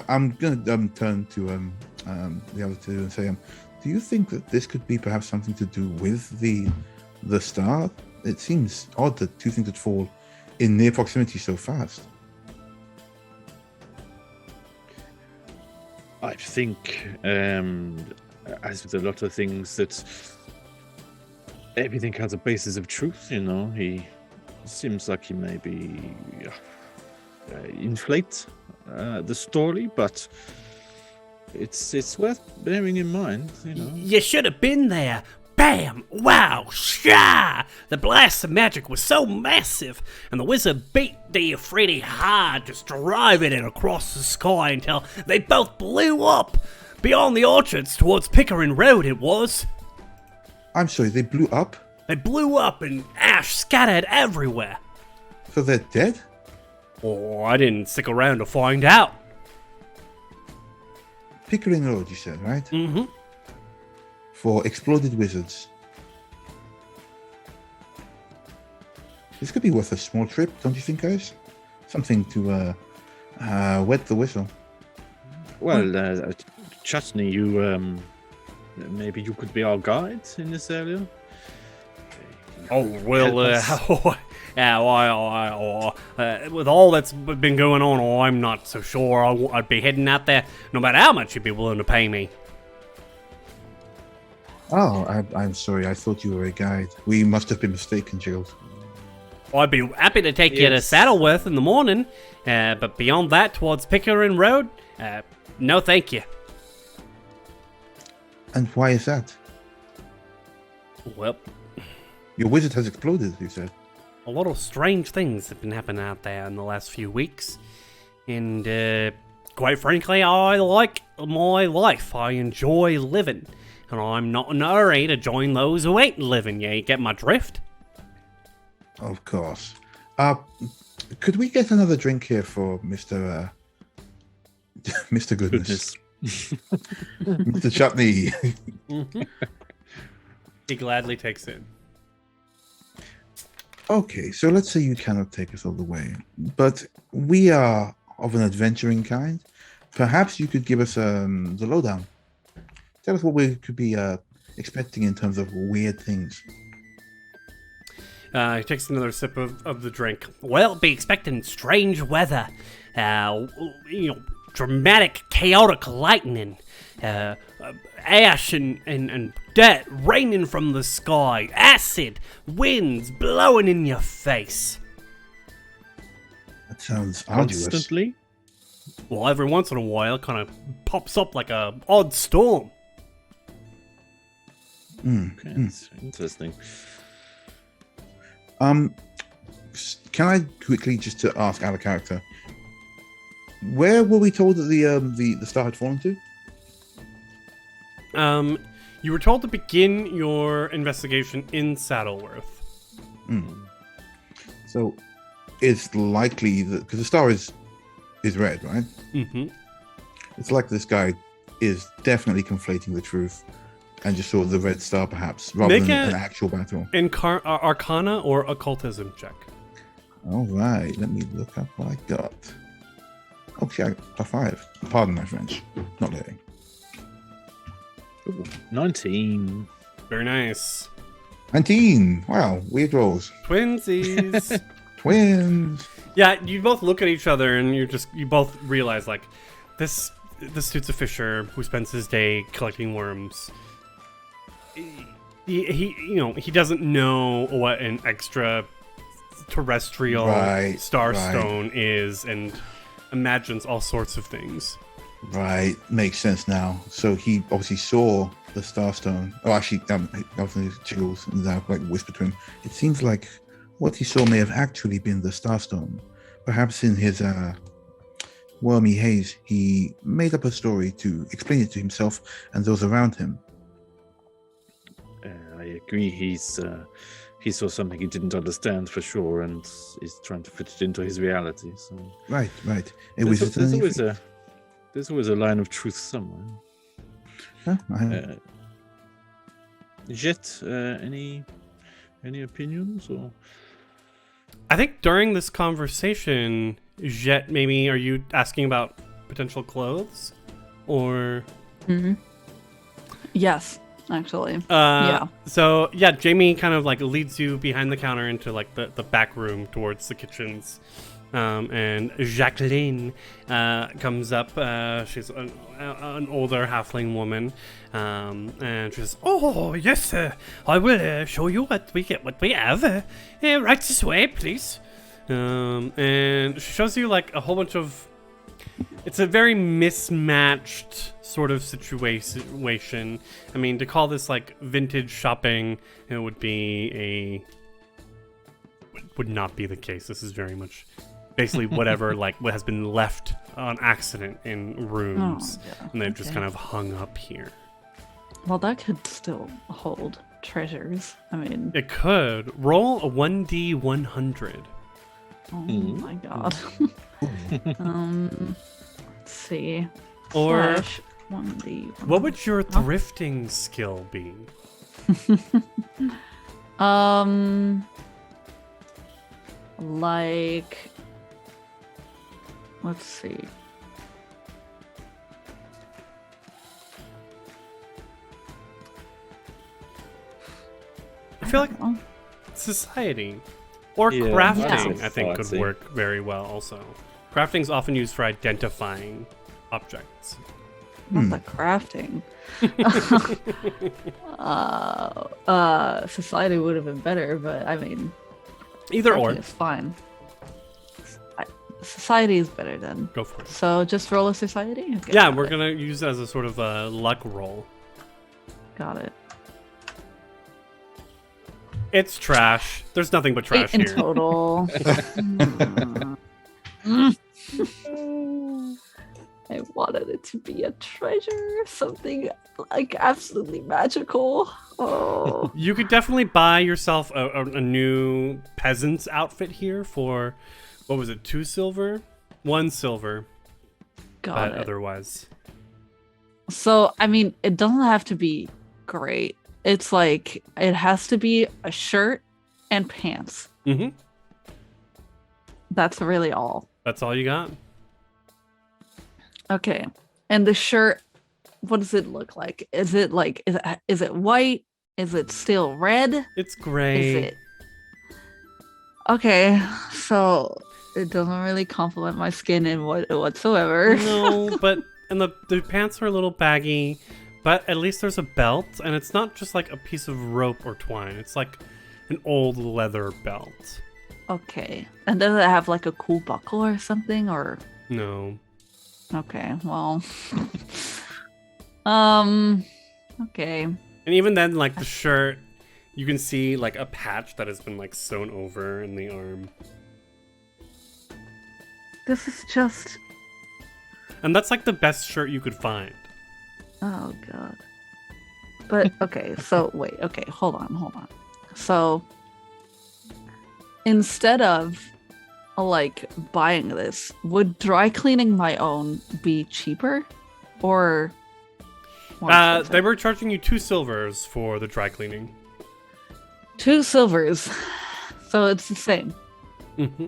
I'm gonna turn to the other two and say, do you think that this could be perhaps something to do with the star? It seems odd that two things would fall in near proximity so fast. I think, as with a lot of things, that everything has a basis of truth. He seems like he maybe inflate the story, but it's worth bearing in mind. You should have been there. Bam! Wow! Shah! The blast of magic was so massive, and the wizard beat the Ifriti hard, just driving it across the sky until they both blew up. Beyond the orchards, towards Pickering Road it was. I'm sorry, they blew up? They blew up and ash scattered everywhere. So they're dead? Oh, I didn't stick around to find out. Pickering Road, you said, right? Mm-hmm. For exploded wizards. This could be worth a small trip, don't you think, guys? Something to wet the whistle. Well, Chutney, you maybe you could be our guide in this area. Oh, well, with all that's been going on, I'm not so sure I'd be heading out there, no matter how much you'd be willing to pay me. Oh, I'm sorry. I thought you were a guide. We must have been mistaken, Gerald. I'd be happy to take you to Saddleworth in the morning, but beyond that, towards Pickering Road, no thank you. And why is that? Well, Your wizard has exploded, you said. a lot of strange things have been happening out there in the last few weeks, and quite frankly, I like my life. I enjoy living. And I'm not in a hurry to join those who ain't living. You get my drift? Of course. Could we get another drink here for Mr. Mr. Goodness? Mr. Chutney. He gladly takes it. Okay, so let's say you cannot take us all the way, but we are of an adventuring kind. Perhaps you could give us the lowdown. Tell us what we could be expecting in terms of weird things. He takes another sip of the drink. Well, be expecting strange weather. Dramatic, chaotic lightning. Ash and dirt raining from the sky. Acid, winds blowing in your face. That sounds arduous. Constantly? Well, every once in a while, it kind of pops up like a odd storm. Okay, that's interesting. Can I quickly just to ask out of character, where were we told that the star had fallen to? You were told to begin your investigation in Saddleworth. So it's likely that because the star is red, right? Mm-hmm. It's like this guy is definitely conflating the truth and just saw the red star, perhaps, rather Make than an actual battle. Arcana or occultism check. All right, let me look up what I got. Okay, +5. Pardon my French. Not letting. Ooh, 19. Very nice. 19. Wow, weird rolls. Twinsies. Twins. Yeah, you both look at each other and you both realize like this dude's a fisher who spends his day collecting worms. He doesn't know what an extraterrestrial starstone is and imagines all sorts of things. Right, makes sense now. So he obviously saw the starstone. Oh, actually, obviously Jiggles and I like whispered to him. It seems like what he saw may have actually been the starstone. Perhaps in his wormy haze, he made up a story to explain it to himself and those around him. I agree. He saw something he didn't understand for sure, and is trying to fit it into his reality. So Right. there's always There's always a line of truth somewhere. Jet, any opinions or? I think during this conversation, Jet, maybe are you asking about potential clothes, or? Mm-hmm. Yes, actually. So yeah, Jamie kind of like leads you behind the counter into like the back room towards the kitchens. And Jacqueline comes up. She's an older halfling woman, and she says, "Oh yes, I will show you what we have. Right this way, please." And she shows you like a whole bunch of. It's a very mismatched sort of situation. I mean, to call this like vintage shopping, it would not be the case. This is very much basically whatever like what has been left on accident in rooms, and they've just kind of hung up here. Well, that could still hold treasures. I mean, it could. Roll a 1d100. Oh my god. Let's see. Or 1d. What would your thrifting skill be? Like, let's see. I feel like society or crafting, I think, could work very well also. Crafting is often used for identifying objects. Not the crafting. Society would have been better, but I mean, either or. It's fine. Society is better then. Go for it. So just roll a society? Okay, yeah, we're going to use it as a sort of a luck roll. Got it. It's trash. There's nothing but trash 8 in here. total. I wanted it to be a treasure, something like absolutely magical. Oh. You could definitely buy yourself a new peasant's outfit here for, what was it, 2 silver? 1 silver. Got but it. Otherwise. So, I mean, it doesn't have to be great. It's like, it has to be a shirt and pants. Mm-hmm. That's really all. That's all you got? Okay. And the shirt, what does it look like? Is it white? Is it still red? It's gray. Is it? Okay, so it doesn't really complement my skin in whatsoever. No, and the pants are a little baggy, but at least there's a belt, and it's not just like a piece of rope or twine. It's like an old leather belt. Okay. And does it have like a cool buckle or something, or? No. Okay, well. Okay. And even then, like the shirt, you can see like a patch that has been like sewn over in the arm. This is just... And that's like the best shirt you could find. Oh, God. But, okay, so, wait, okay, hold on. So, instead of, like, buying this, would dry cleaning my own be cheaper? Or more expensive? They were charging you 2 silvers for the dry cleaning. 2 silvers. So it's the same. Mm-hmm.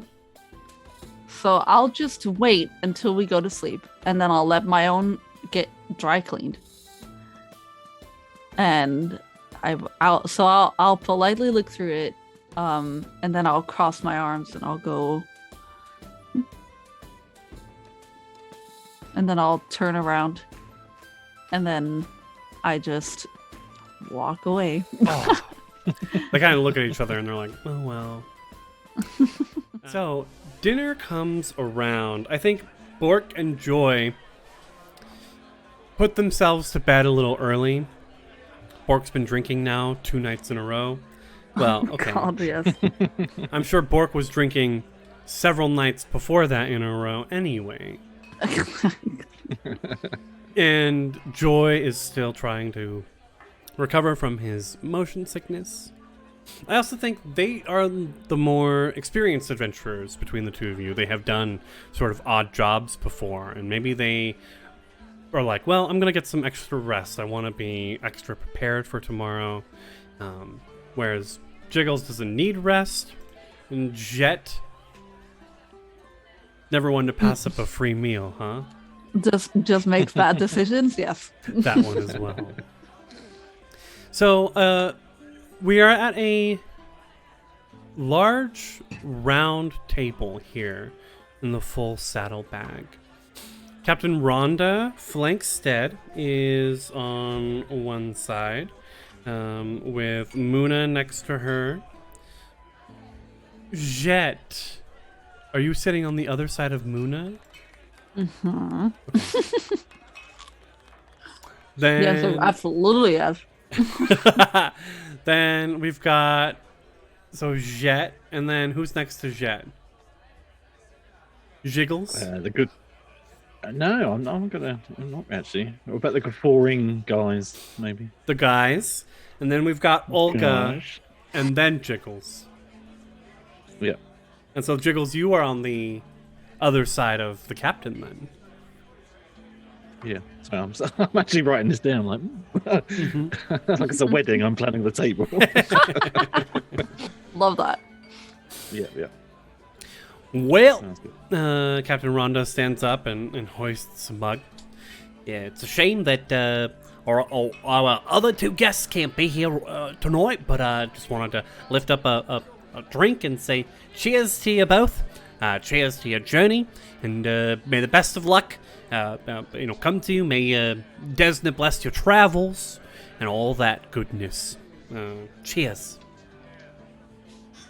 So I'll just wait until we go to sleep, and then I'll let my own get dry cleaned. And I'll politely look through it, and then I'll cross my arms and I'll go, and then I'll turn around, and then I just walk away. Oh. They kind of look at each other and they're like, oh well. So dinner comes around. I think Bork and Joy put themselves to bed a little early. Bork's been drinking now 2 nights in a row. Well, okay. God, yes. I'm sure Bork was drinking several nights before that in a row anyway. And Joy is still trying to recover from his motion sickness. I also think they are the more experienced adventurers between the two of you. They have done sort of odd jobs before, and maybe they are like, well, I'm gonna get some extra rest. I want to be extra prepared for tomorrow. Whereas Jiggles doesn't need rest, and Jet never wanted to pass up a free meal, huh? Just makes bad decisions. Yes. That one as well. So, we are at a large round table here in the full Saddlebag. Captain Rhonda Flankstead is on one side, with Muna next to her. Jet, are you sitting on the other side of Muna? Mm-hmm. Okay. Then, Yes, absolutely yes. then we've got Jet, and then who's next to Jet? Jiggles? The good. No, I'm not actually. What about the guffawing guys, maybe? The guys. And then we've got Olga, Gosh. and then Jiggles. Yeah. And so, Jiggles, you are on the other side of the captain then. Yeah. So I'm actually writing this down like, like it's a wedding. I'm planning the table. Love that. yeah. Well, Sounds good. Captain Rhonda stands up and hoists a mug. Yeah, it's a shame that our other two guests can't be here tonight, but I just wanted to lift up a drink and say cheers to you both. Cheers to your journey, and may the best of luck come to you. May Desna bless your travels and all that goodness. Cheers.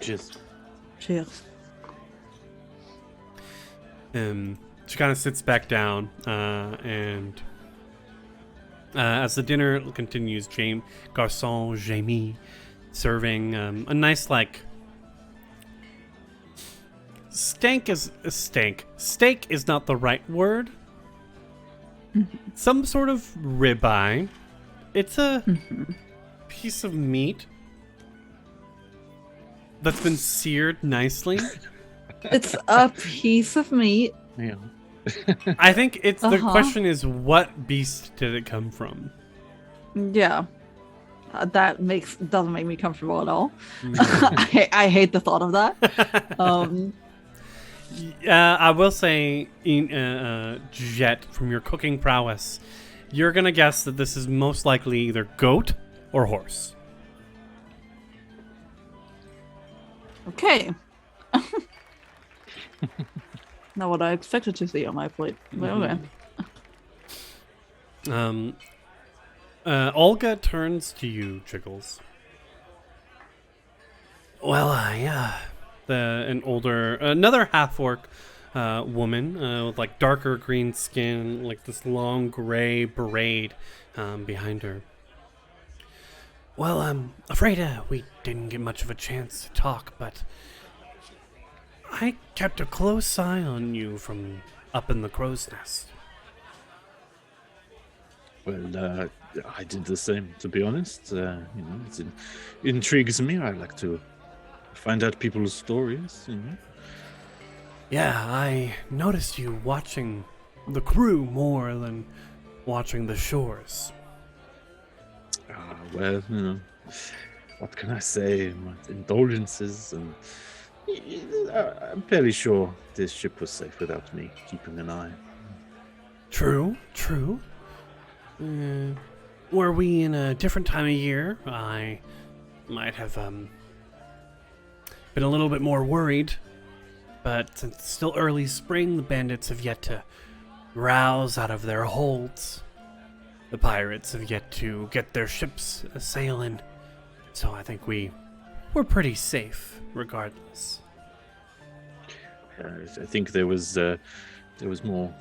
Cheers. Cheers. She kind of sits back down, and as the dinner continues, Garçon Jamie serving a nice, like, steak is not the right word. Some sort of ribeye. It's a piece of meat that's been seared nicely. It's a piece of meat. Yeah. I think the question is, what beast did it come from? Yeah. That doesn't make me comfortable at all. I hate the thought of that. I will say, Jet, from your cooking prowess, you're gonna guess that this is most likely either goat or horse. Okay. Not what I expected to see on my plate. But okay. Olga turns to you, Jiggles. Well, another half-orc woman with like darker green skin, like this long gray braid behind her. Well, I'm afraid we didn't get much of a chance to talk, but I kept a close eye on you from up in the crow's nest. Well, I did the same, to be honest. It intrigues me. I like to find out people's stories. Yeah, I noticed you watching the crew more than watching the shores. Well, what can I say? My indulgences, and I'm fairly sure this ship was safe without me keeping an eye. True. Were we in a different time of year, I might have been a little bit more worried. But since it's still early spring, the bandits have yet to rouse out of their holds. The pirates have yet to get their ships sailing. So I think we're pretty safe, regardless. I think there was more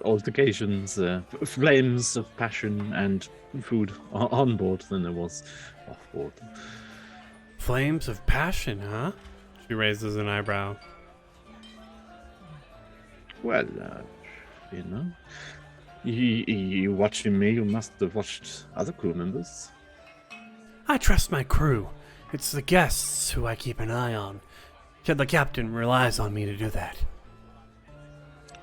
altercations, flames of passion, and food on board than there was off board. Flames of passion, huh? She raises an eyebrow. Well, you watching me, you must have watched other crew members. I trust my crew. It's the guests who I keep an eye on. The captain relies on me to do that.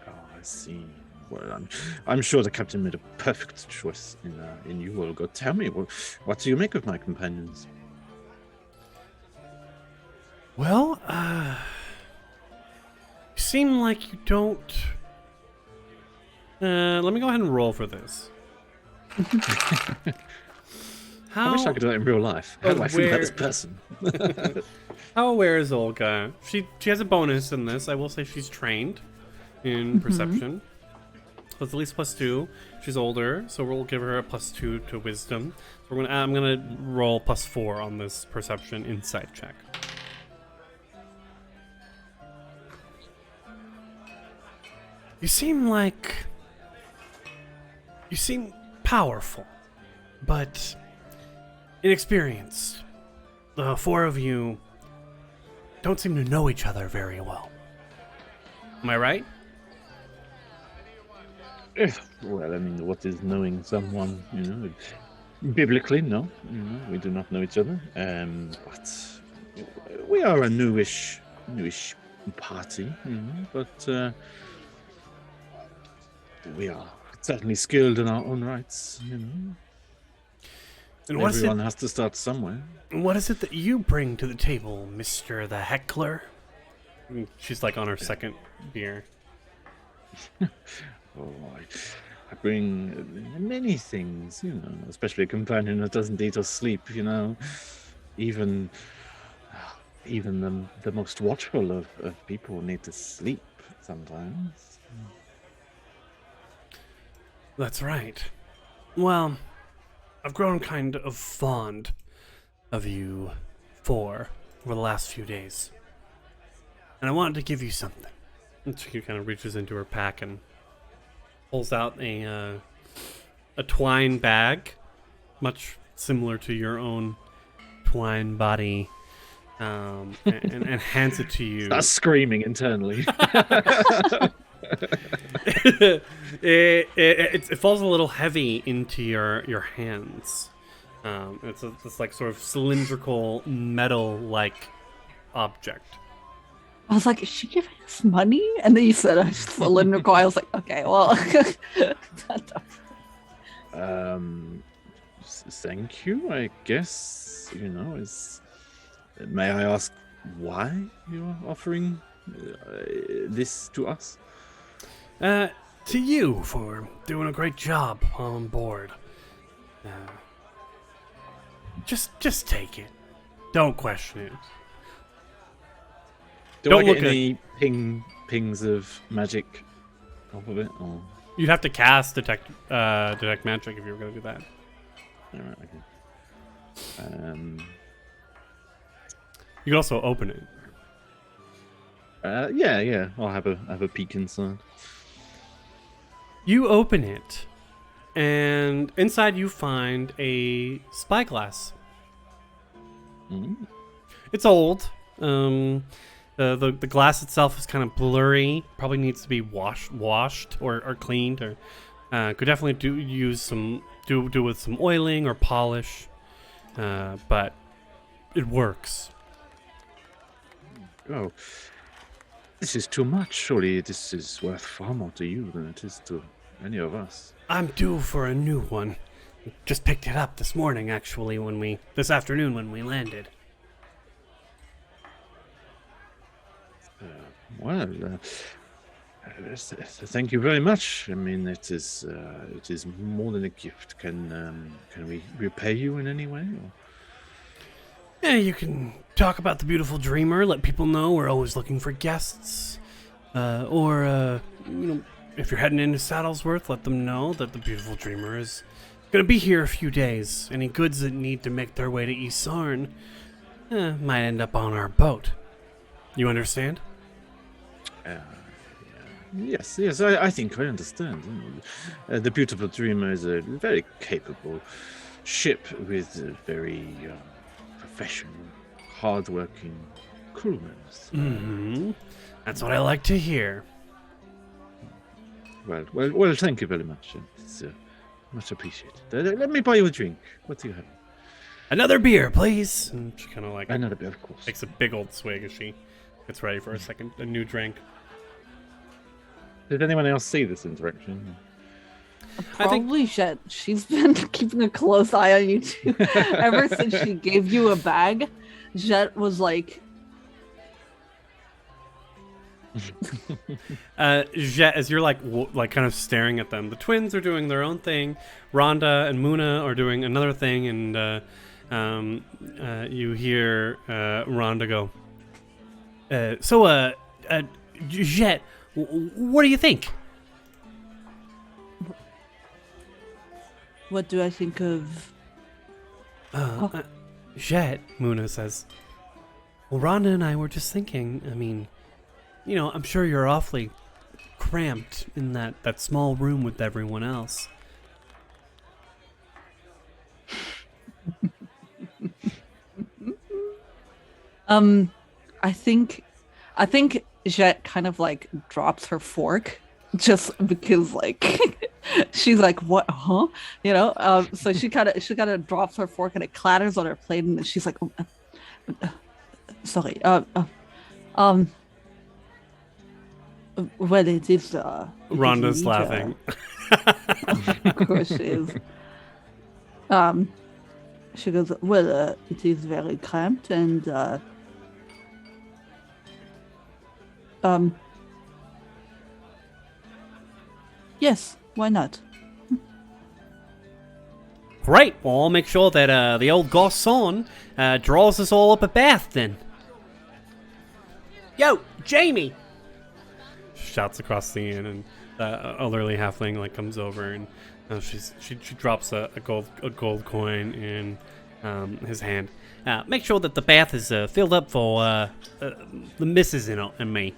Oh, I see. Well, I'm sure the captain made a perfect choice in you, Olga. Tell me, what do you make of my companions? Well, you seem like you don't. Let me go ahead and roll for this. I wish I could do that in real life. How do I feel about this aware- person? How aware is Olga? She has a bonus in this. I will say she's trained in perception. So it's at least +2. She's older, so we'll give her a +2 to wisdom. So I'm gonna roll +4 on this perception insight check. You seem powerful, but inexperienced. The four of you don't seem to know each other very well. Am I right? Well, I mean, what is knowing someone? Biblically, no. We do not know each other. But we are a newish party. But we are certainly skilled in our own rights. And what is Everyone has to start somewhere. What is it that you bring to the table, Mr. the Heckler? She's like on her second beer. Oh, I bring many things, especially a companion that doesn't eat or sleep, Even the most watchful of people need to sleep sometimes. That's right. Well, I've grown kind of fond of you four over the last few days. And I wanted to give you something. And she kind of reaches into her pack and pulls out a twine bag, much similar to your own twine body, and hands it to you. That's screaming internally. It falls a little heavy into your hands. It's this like sort of cylindrical metal-like object. I was like, is she giving us money? And then you said a cylindrical. I was like, okay, well. Thank you, I guess. May I ask why you're offering this to us? To you for doing a great job on board. Just take it. Don't question it. Do I Don't get look any pings of magic off of it? Or... You'd have to cast detect magic if you were going to do that. Alright, okay. You could also open it. Yeah. I'll have a peek inside. You open it, and inside you find a spyglass. Mm. It's old. The glass itself is kind of blurry. Probably needs to be washed or cleaned. Or could definitely do with some oiling or polish. But it works. Oh, this is too much. Surely this is worth far more to you than it is to any of us. I'm due for a new one. Just picked it up this morning, actually, this afternoon when we landed. Thank you very much. I mean, it is more than a gift. Can we repay you in any way? Or? Yeah, you can talk about the beautiful dreamer. Let people know we're always looking for guests. Or if you're heading into Saddlesworth, let them know that the beautiful dreamer is gonna be here a few days. Any goods that need to make their way to East Sarn might end up on our boat. You understand? Yes, I think I understand. The beautiful dreamer is a very capable ship with a very professional, hard-working crewmen. Mm-hmm. That's what I like to hear. Well, thank you very much. It's much appreciated. Let me buy you a drink. What do you have? Another beer, please. And she kind of like Another beer, of course. takes a big old swig as she gets ready for a new drink. Did anyone else see this interaction? Probably Jet. She's been keeping a close eye on you too. Ever since she gave you a bag, Jet was like, Jet, as you're like kind of staring at them, the twins are doing their own thing. Rhonda and Muna are doing another thing, and you hear Rhonda go, Jet, what do you think? what do I think of? Jet, Muna says, well, Rhonda and I were just thinking, I mean, you know, I'm sure you're awfully cramped in that small room with everyone else. I think Jet kind of like drops her fork just because like she's like, what, huh? You know, so she kind of drops her fork and it clatters on her plate, and then she's like, sorry, well, it is Rhonda's laughing. Of course she is. She goes, well, it is very cramped, and yes, why not? Great. Well, I'll make sure that the old garçon draws us all up a bath then. Yo, Jamie! Shouts across the inn, and elderly halfling like comes over, and she drops a gold coin in his hand. Make sure that the bath is filled up for the missus and me.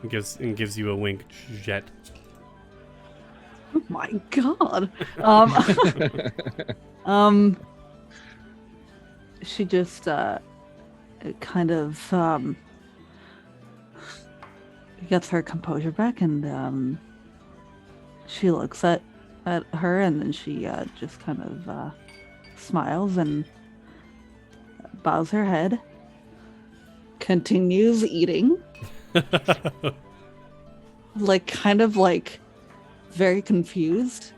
And gives you a wink, Jet. Oh my god. She just kind of gets her composure back, and she looks at her, and then she just kind of smiles and bows her head, continues eating, like kind of like very confused,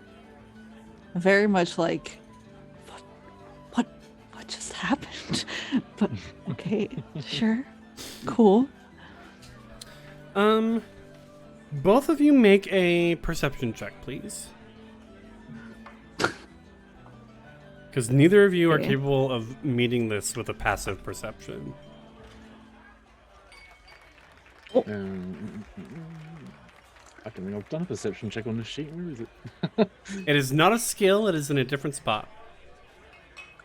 very much like what just happened. But okay, sure, cool. Both of you make a perception check, please. Because neither of you are Okay. capable of meeting this with a passive perception. I don't think I've done a perception check on this sheet. Where is it? It is not a skill, it is in a different spot.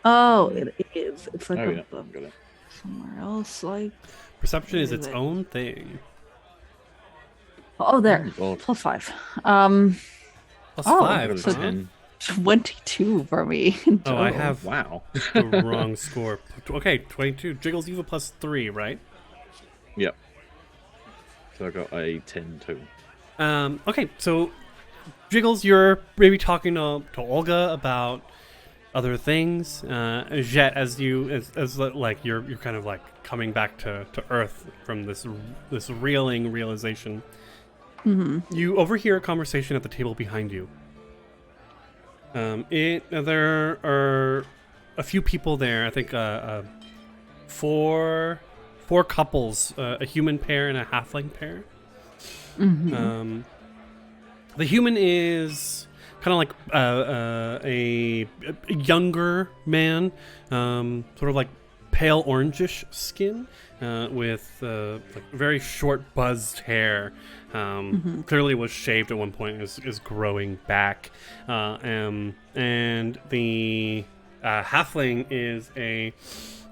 Oh, it is. It's like Oh yeah, above got it. somewhere else. Like, Perception is Where is its it? own thing. oh, there, God. +5. Plus Oh, I got 5. a so- huh? 10. 22 for me. Oh, I total. have Wow. the wrong score. Okay, 22. Jiggles, you have a +3, right? Yep. So I got a 10 too. Okay, so Jiggles, you're maybe talking to Olga about other things. Jet, as like you're kind of like coming back to Earth from this realization. Mm-hmm. You overhear a conversation at the table behind you. There are a few people there. I think four couples, a human pair and a halfling pair. Mm-hmm. The human is kind of like a younger man, sort of like pale orangish skin, with like very short buzzed hair. Clearly was shaved at one point, is growing back, and the halfling is a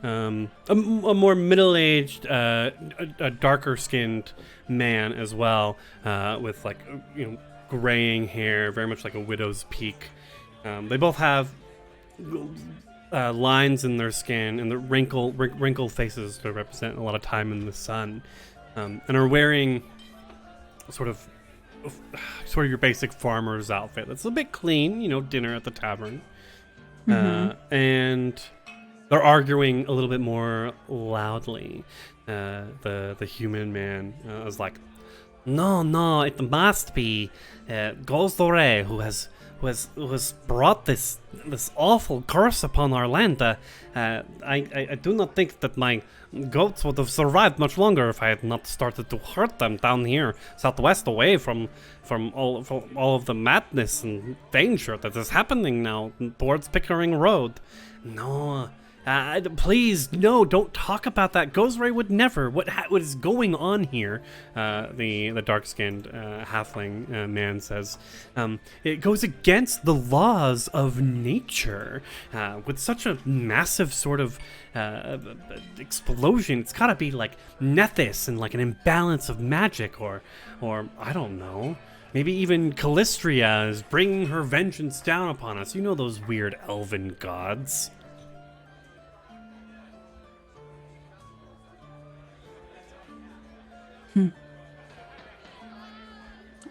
more middle-aged, a darker-skinned man as well, with like graying hair, very much like a widow's peak. They both have lines in their skin and the wrinkled faces to represent a lot of time in the sun, and are wearing sort of your basic farmer's outfit. That's a bit clean, dinner at the tavern, and they're arguing a little bit more loudly. The human man is like, No, it must be Gozdore who has brought this awful curse upon our land. I do not think that my goats would have survived much longer if I had not started to hurt them down here southwest, away from all of the madness and danger that is happening now towards Pickering Road. No. Please, no, don't talk about that. Gozray would never. What is going on here? The dark-skinned halfling man says, it goes against the laws of nature. With such a massive sort of explosion, it's gotta be like Nethys and like an imbalance of magic, or I don't know. Maybe even Callistria is bringing her vengeance down upon us. You know those weird elven gods.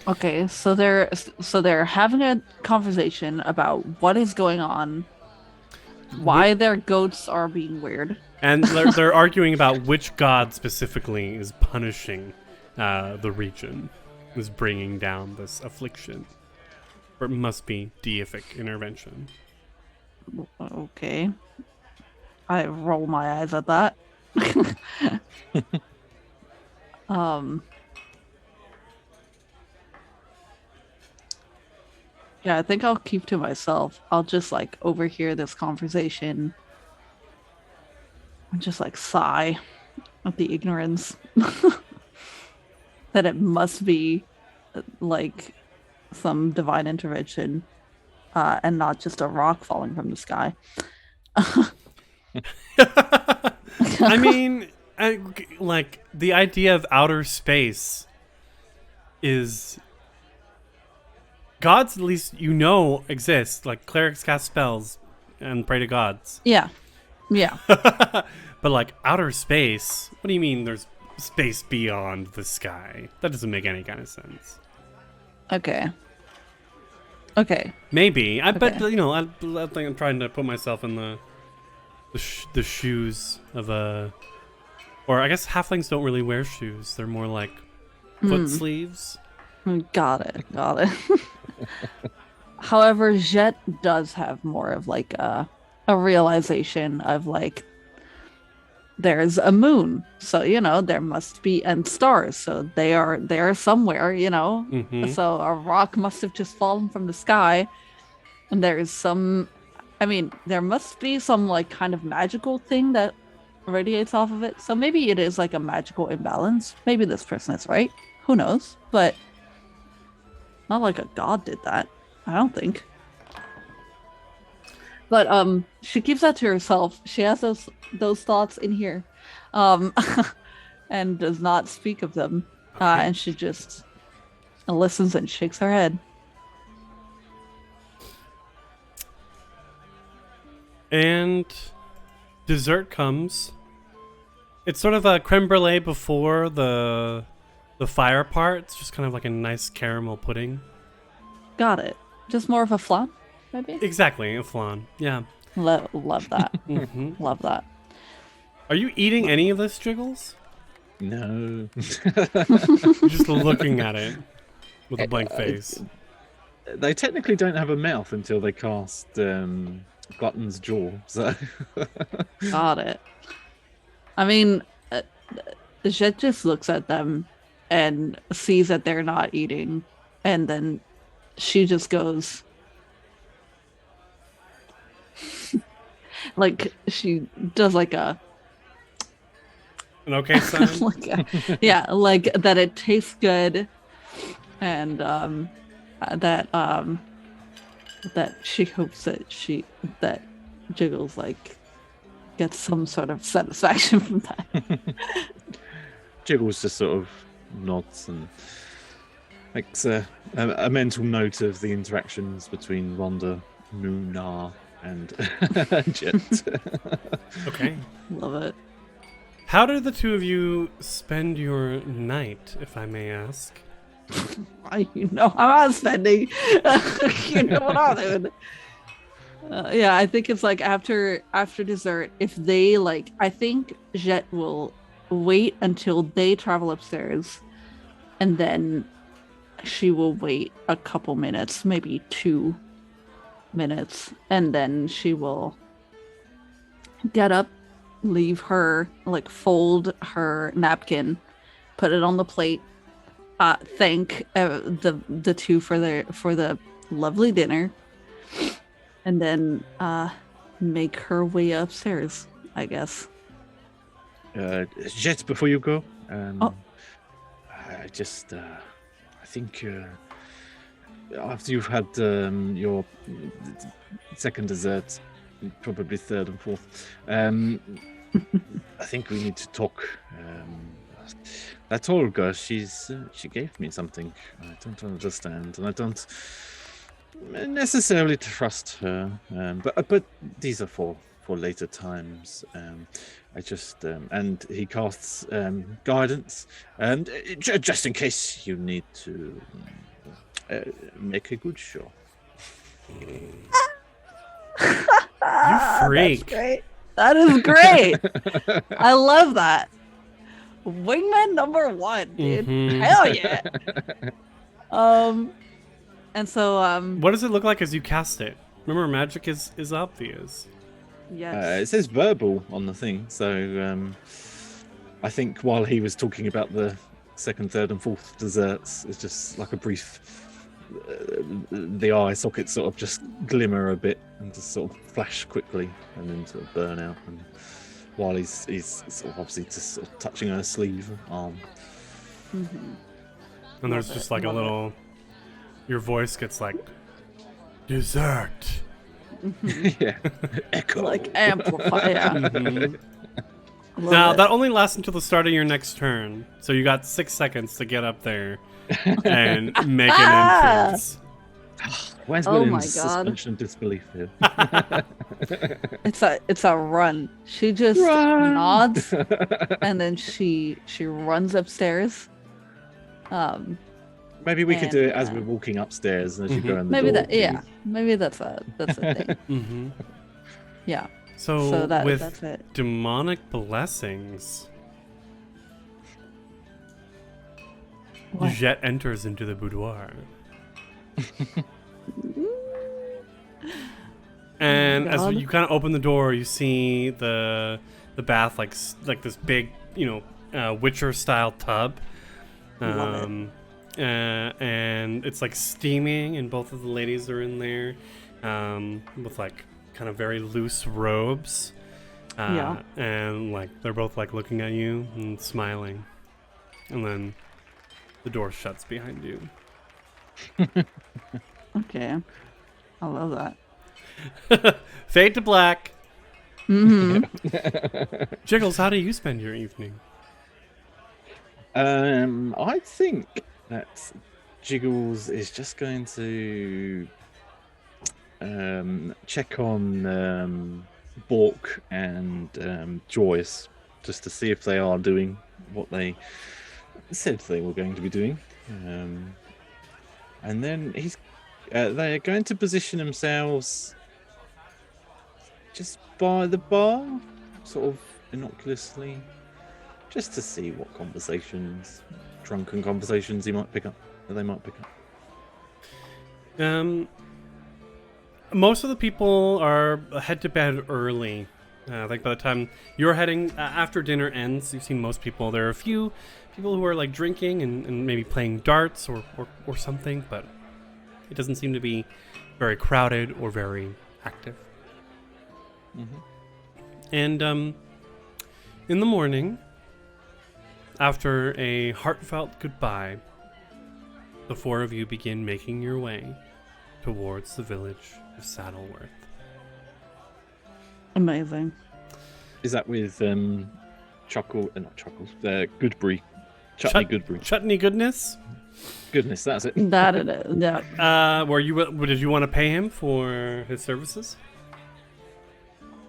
Okay, so they're having a conversation about what is going on, why their goats are being weird, and they're arguing about which god specifically is punishing the region, is bringing down this affliction. Or it must be deific intervention. Okay, I roll my eyes at that. Yeah, I think I'll keep to myself. I'll just like overhear this conversation and just like sigh at the ignorance that it must be like some divine intervention and not just a rock falling from the sky. I mean, like the idea of outer space is gods, at least exist. Like clerics cast spells and pray to gods. Yeah. But like outer space, what do you mean there's space beyond the sky? That doesn't make any kind of sense. Okay. Maybe. I bet, I think I'm trying to put myself in the shoes of a... Or I guess halflings don't really wear shoes. They're more like foot sleeves. Got it. However, Jet does have more of like a realization of like there's a moon, so there must be, and stars, so they are somewhere, so a rock must have just fallen from the sky, and there's there must be some like kind of magical thing that radiates off of it, so maybe it is like a magical imbalance. Maybe this person is right, who knows, but not like a god did that, I don't think. But she keeps that to herself. She has those thoughts in here, and does not speak of them. Okay. And she just listens and shakes her head. And dessert comes. It's sort of a creme brulee before the fire part. It's just kind of like a nice caramel pudding. Got it. Just more of a flan, maybe? Exactly, a flan. Yeah. Love that. Mm-hmm. Love that. Are you eating any of this, Jiggles? No. You're just looking at it with a blank face. They technically don't have a mouth until they cast Glutton's Jaw, so... Got it. I mean, Jet just looks at them and sees that they're not eating, and then she just goes... like, she does like a... An okay sign? like that it tastes good, and that she hopes that Jiggles like gets some sort of satisfaction from that. Jiggles just sort of nods and makes a mental note of the interactions between Rhonda, Moonar, and Jet. Okay. Love it. How did the two of you spend your night, if I may ask? I'm not spending. You know what I'm doing. Yeah, I think it's like after dessert, if they like, I think Jet will wait until they travel upstairs and then she will wait a couple minutes, maybe 2 minutes, and then she will get up, leave her, like fold her napkin, put it on the plate, thank the two for the lovely dinner, and then make her way upstairs, I guess. Jet, before you go, Oh. I think after you've had your second dessert, probably third and fourth, I think we need to talk. That Olga, she gave me something I don't understand, and I don't necessarily trust her. But these are for later times. I just and he casts guidance, and just in case you need to make a good show. You freak. That's great. That is great. I love that. Wingman number 1, dude. Mhm. Hell yeah. And so What does it look like as you cast it? Remember, magic is obvious. yes. It says verbal on the thing, so I think while he was talking about the second, third, and fourth desserts, it's just like a brief. The eye sockets sort of just glimmer a bit and just sort of flash quickly, and then sort of burn out. And while he's sort of obviously just sort of touching her sleeve, arm. Mhm. And there's Love just it, like a love it. little. Your voice gets like dessert. Yeah, echo. Like amplify. Yeah. Mhm. Love Now it. that only lasts until the start of your next turn, so you got 6 seconds to get up there and make an entrance. Where's Oh William's my God. suspension of disbelief here? It's a run. She just Run! nods and then she runs upstairs. Maybe we could do it as And, we're walking upstairs and as you go in the Maybe door. that yeah. Maybe that's a thing. Mm-hmm. Yeah. So, So with that's it. demonic blessings, What? Jet enters into the boudoir. And as God. you kind of open the door, you see the bath like this big, Witcher style tub. Love it. And it's like steaming, and both of the ladies are in there with like kind of very loose robes. Yeah. And like they're both like looking at you and smiling. And then the door shuts behind you. Okay. I love that. Fade to black. Mm-hmm. Jiggles, how do you spend your evening? I think that Jiggles is just going to check on Bork and Joyce just to see if they are doing what they said they were going to be doing. And then they're going to position themselves just by the bar, sort of innocuously, just to see what drunken conversations they might pick up. Most of the people are head to bed early. I think by the time you're heading, after dinner ends, you've seen most people. There are a few people who are like drinking and maybe playing darts or something, but it doesn't seem to be very crowded or very active. Mm-hmm. And in the morning, after a heartfelt goodbye, the four of you begin making your way towards the village of Saddleworth. Amazing. Is that with Goodbury? Chutney Goodbury. Chutney goodness? Goodness, that's it. That it is. Yeah. Did you want to pay him for his services?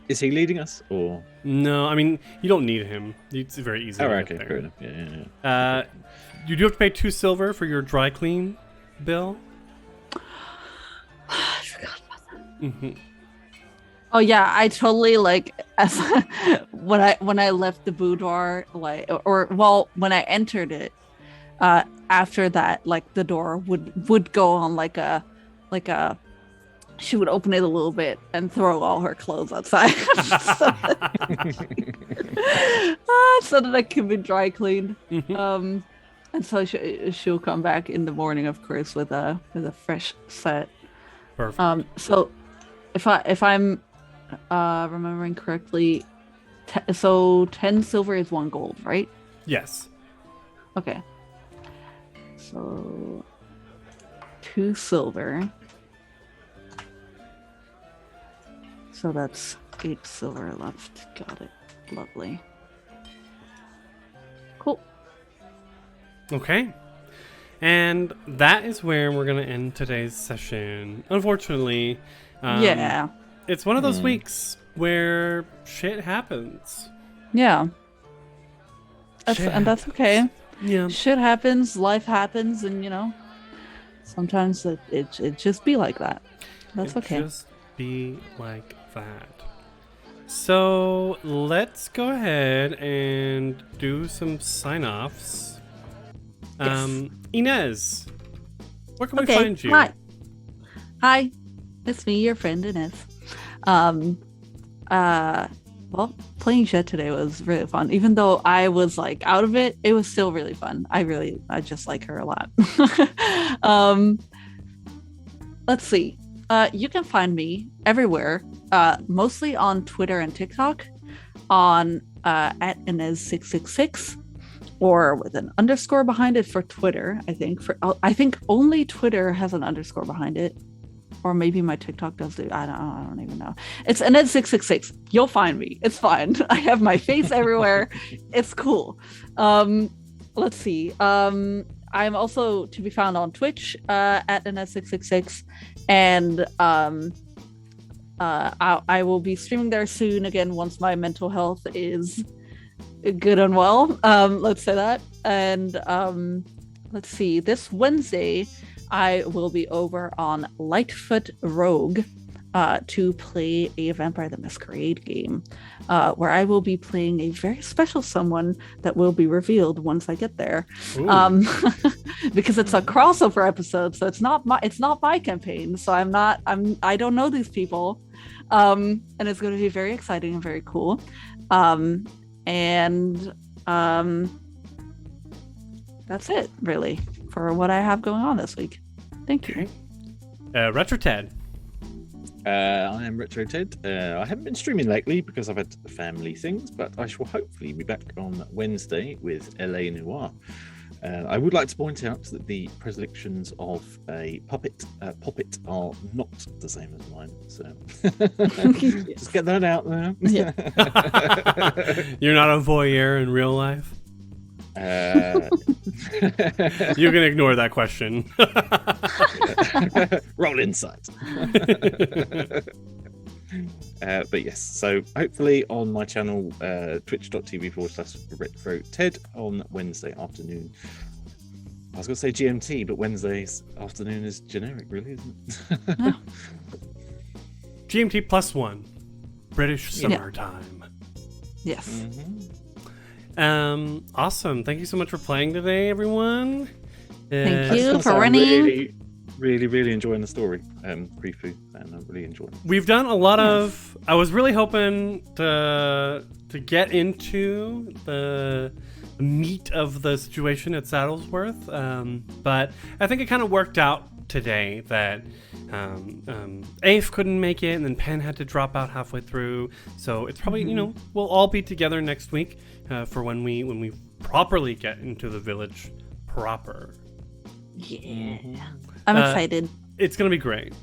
Is he leading us, or? No, I mean, you don't need him. It's very easy Oh, to okay, get fair there. enough. Yeah. You do have to pay 2 silver for your dry clean bill. I forgot about that. Mm-hmm. Oh yeah, I totally as when I left the boudoir, when I entered it, after that, like the door would go on like a she would open it a little bit and throw all her clothes outside so that it can be dry cleaned. And so she'll come back in the morning, of course, with a fresh set. Perfect. So if I'm remembering correctly, so 10 silver is 1 gold, right? Yes. Okay. So 2 silver. So that's 8 silver left. Got it. Lovely. Cool. Okay. And that is where we're going to end today's session. Unfortunately, Yeah. it's one of those weeks where shit happens. Yeah. Shit And that's okay. Yeah. Shit happens, life happens, and sometimes it just be like that. That's okay. Just be like that. So let's go ahead and do some sign-offs. Yes. Inez, where can we find you? Hi, it's me, your friend Inez. Well, playing Jet today was really fun. Even though I was like out of it, it was still really fun. I just like her a lot. Let's see. You can find me everywhere, mostly on Twitter and TikTok, on at Inez666, or with an underscore behind it for Twitter. I think only Twitter has an underscore behind it. Or maybe my TikTok does do. I don't even know. It's Inez666. You'll find me. It's fine. I have my face everywhere. It's cool. Let's see. I'm also to be found on Twitch at Inez666, and I will be streaming there soon again once my mental health is good and well. Let's say that. And let's see. This Wednesday, I will be over on Lightfoot Rogue to play a Vampire the Masquerade game, where I will be playing a very special someone that will be revealed once I get there. Because it's a crossover episode, so it's not my campaign, so I don't know these people, and it's going to be very exciting and very cool. That's it, really, for what I have going on this week. Thank you. Retro Ted. I am Retro Ted. I haven't been streaming lately because I've had family things, but I shall hopefully be back on Wednesday with LA Noir. I would like to point out that the predilections of a poppet are not the same as mine, so just get that out there. Yeah. You're not a voyeur in real life? You can ignore that question. Roll insight. But yes, so hopefully on my channel, twitch.tv/RetroTed on Wednesday afternoon. I was going to say GMT, but Wednesday's afternoon is generic, really, isn't it? Yeah. GMT +1, British summertime. Yes. Mm-hmm. Awesome. Thank you so much for playing today, everyone. Thank I you just for wanna say I'm running. really enjoying the story. Pre-food, and I'm really enjoying it. We've done a lot of. I was really hoping to get into the meat of the situation at Saddlesworth, but I think it kind of worked out today that Afe couldn't make it, and then Penn had to drop out halfway through. So it's probably we'll all be together next week for when we properly get into the village proper. Yeah. I'm excited. It's gonna be great.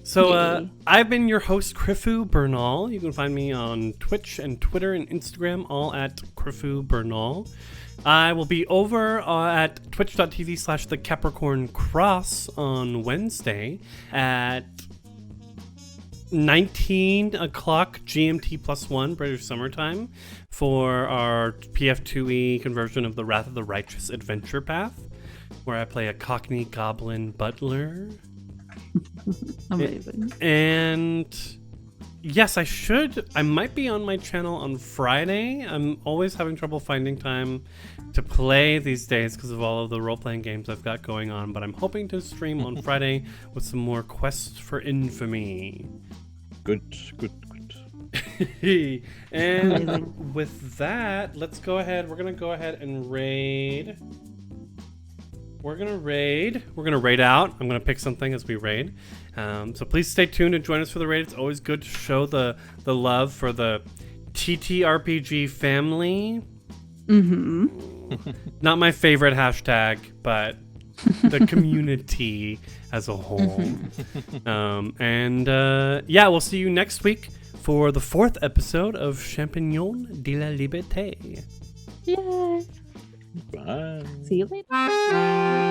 So Yay. I've been your host, Krifu Bernal. You can find me on Twitch and Twitter and Instagram, all at Krifu Bernal. I will be over at twitch.tv/the Capricorn Cross on Wednesday at 19 o'clock GMT +1 British Summertime for our PF2E conversion of the Wrath of the Righteous Adventure Path, where I play a Cockney Goblin Butler. Amazing. And yes, I should. I might be on my channel on Friday. I'm always having trouble finding time to play these days because of all of the role-playing games I've got going on. But I'm hoping to stream on Friday with some more quests for infamy. Good. And with that, let's go ahead. We're gonna go ahead and raid. We're gonna raid out. I'm gonna pick something as we raid. So please stay tuned and join us for the raid. It's always good to show the love for the TTRPG family. Not my favorite hashtag, but the community as a whole. Yeah, we'll see you next week for the 4th episode of Champignons de la Liberté. Yay. Bye. See you later.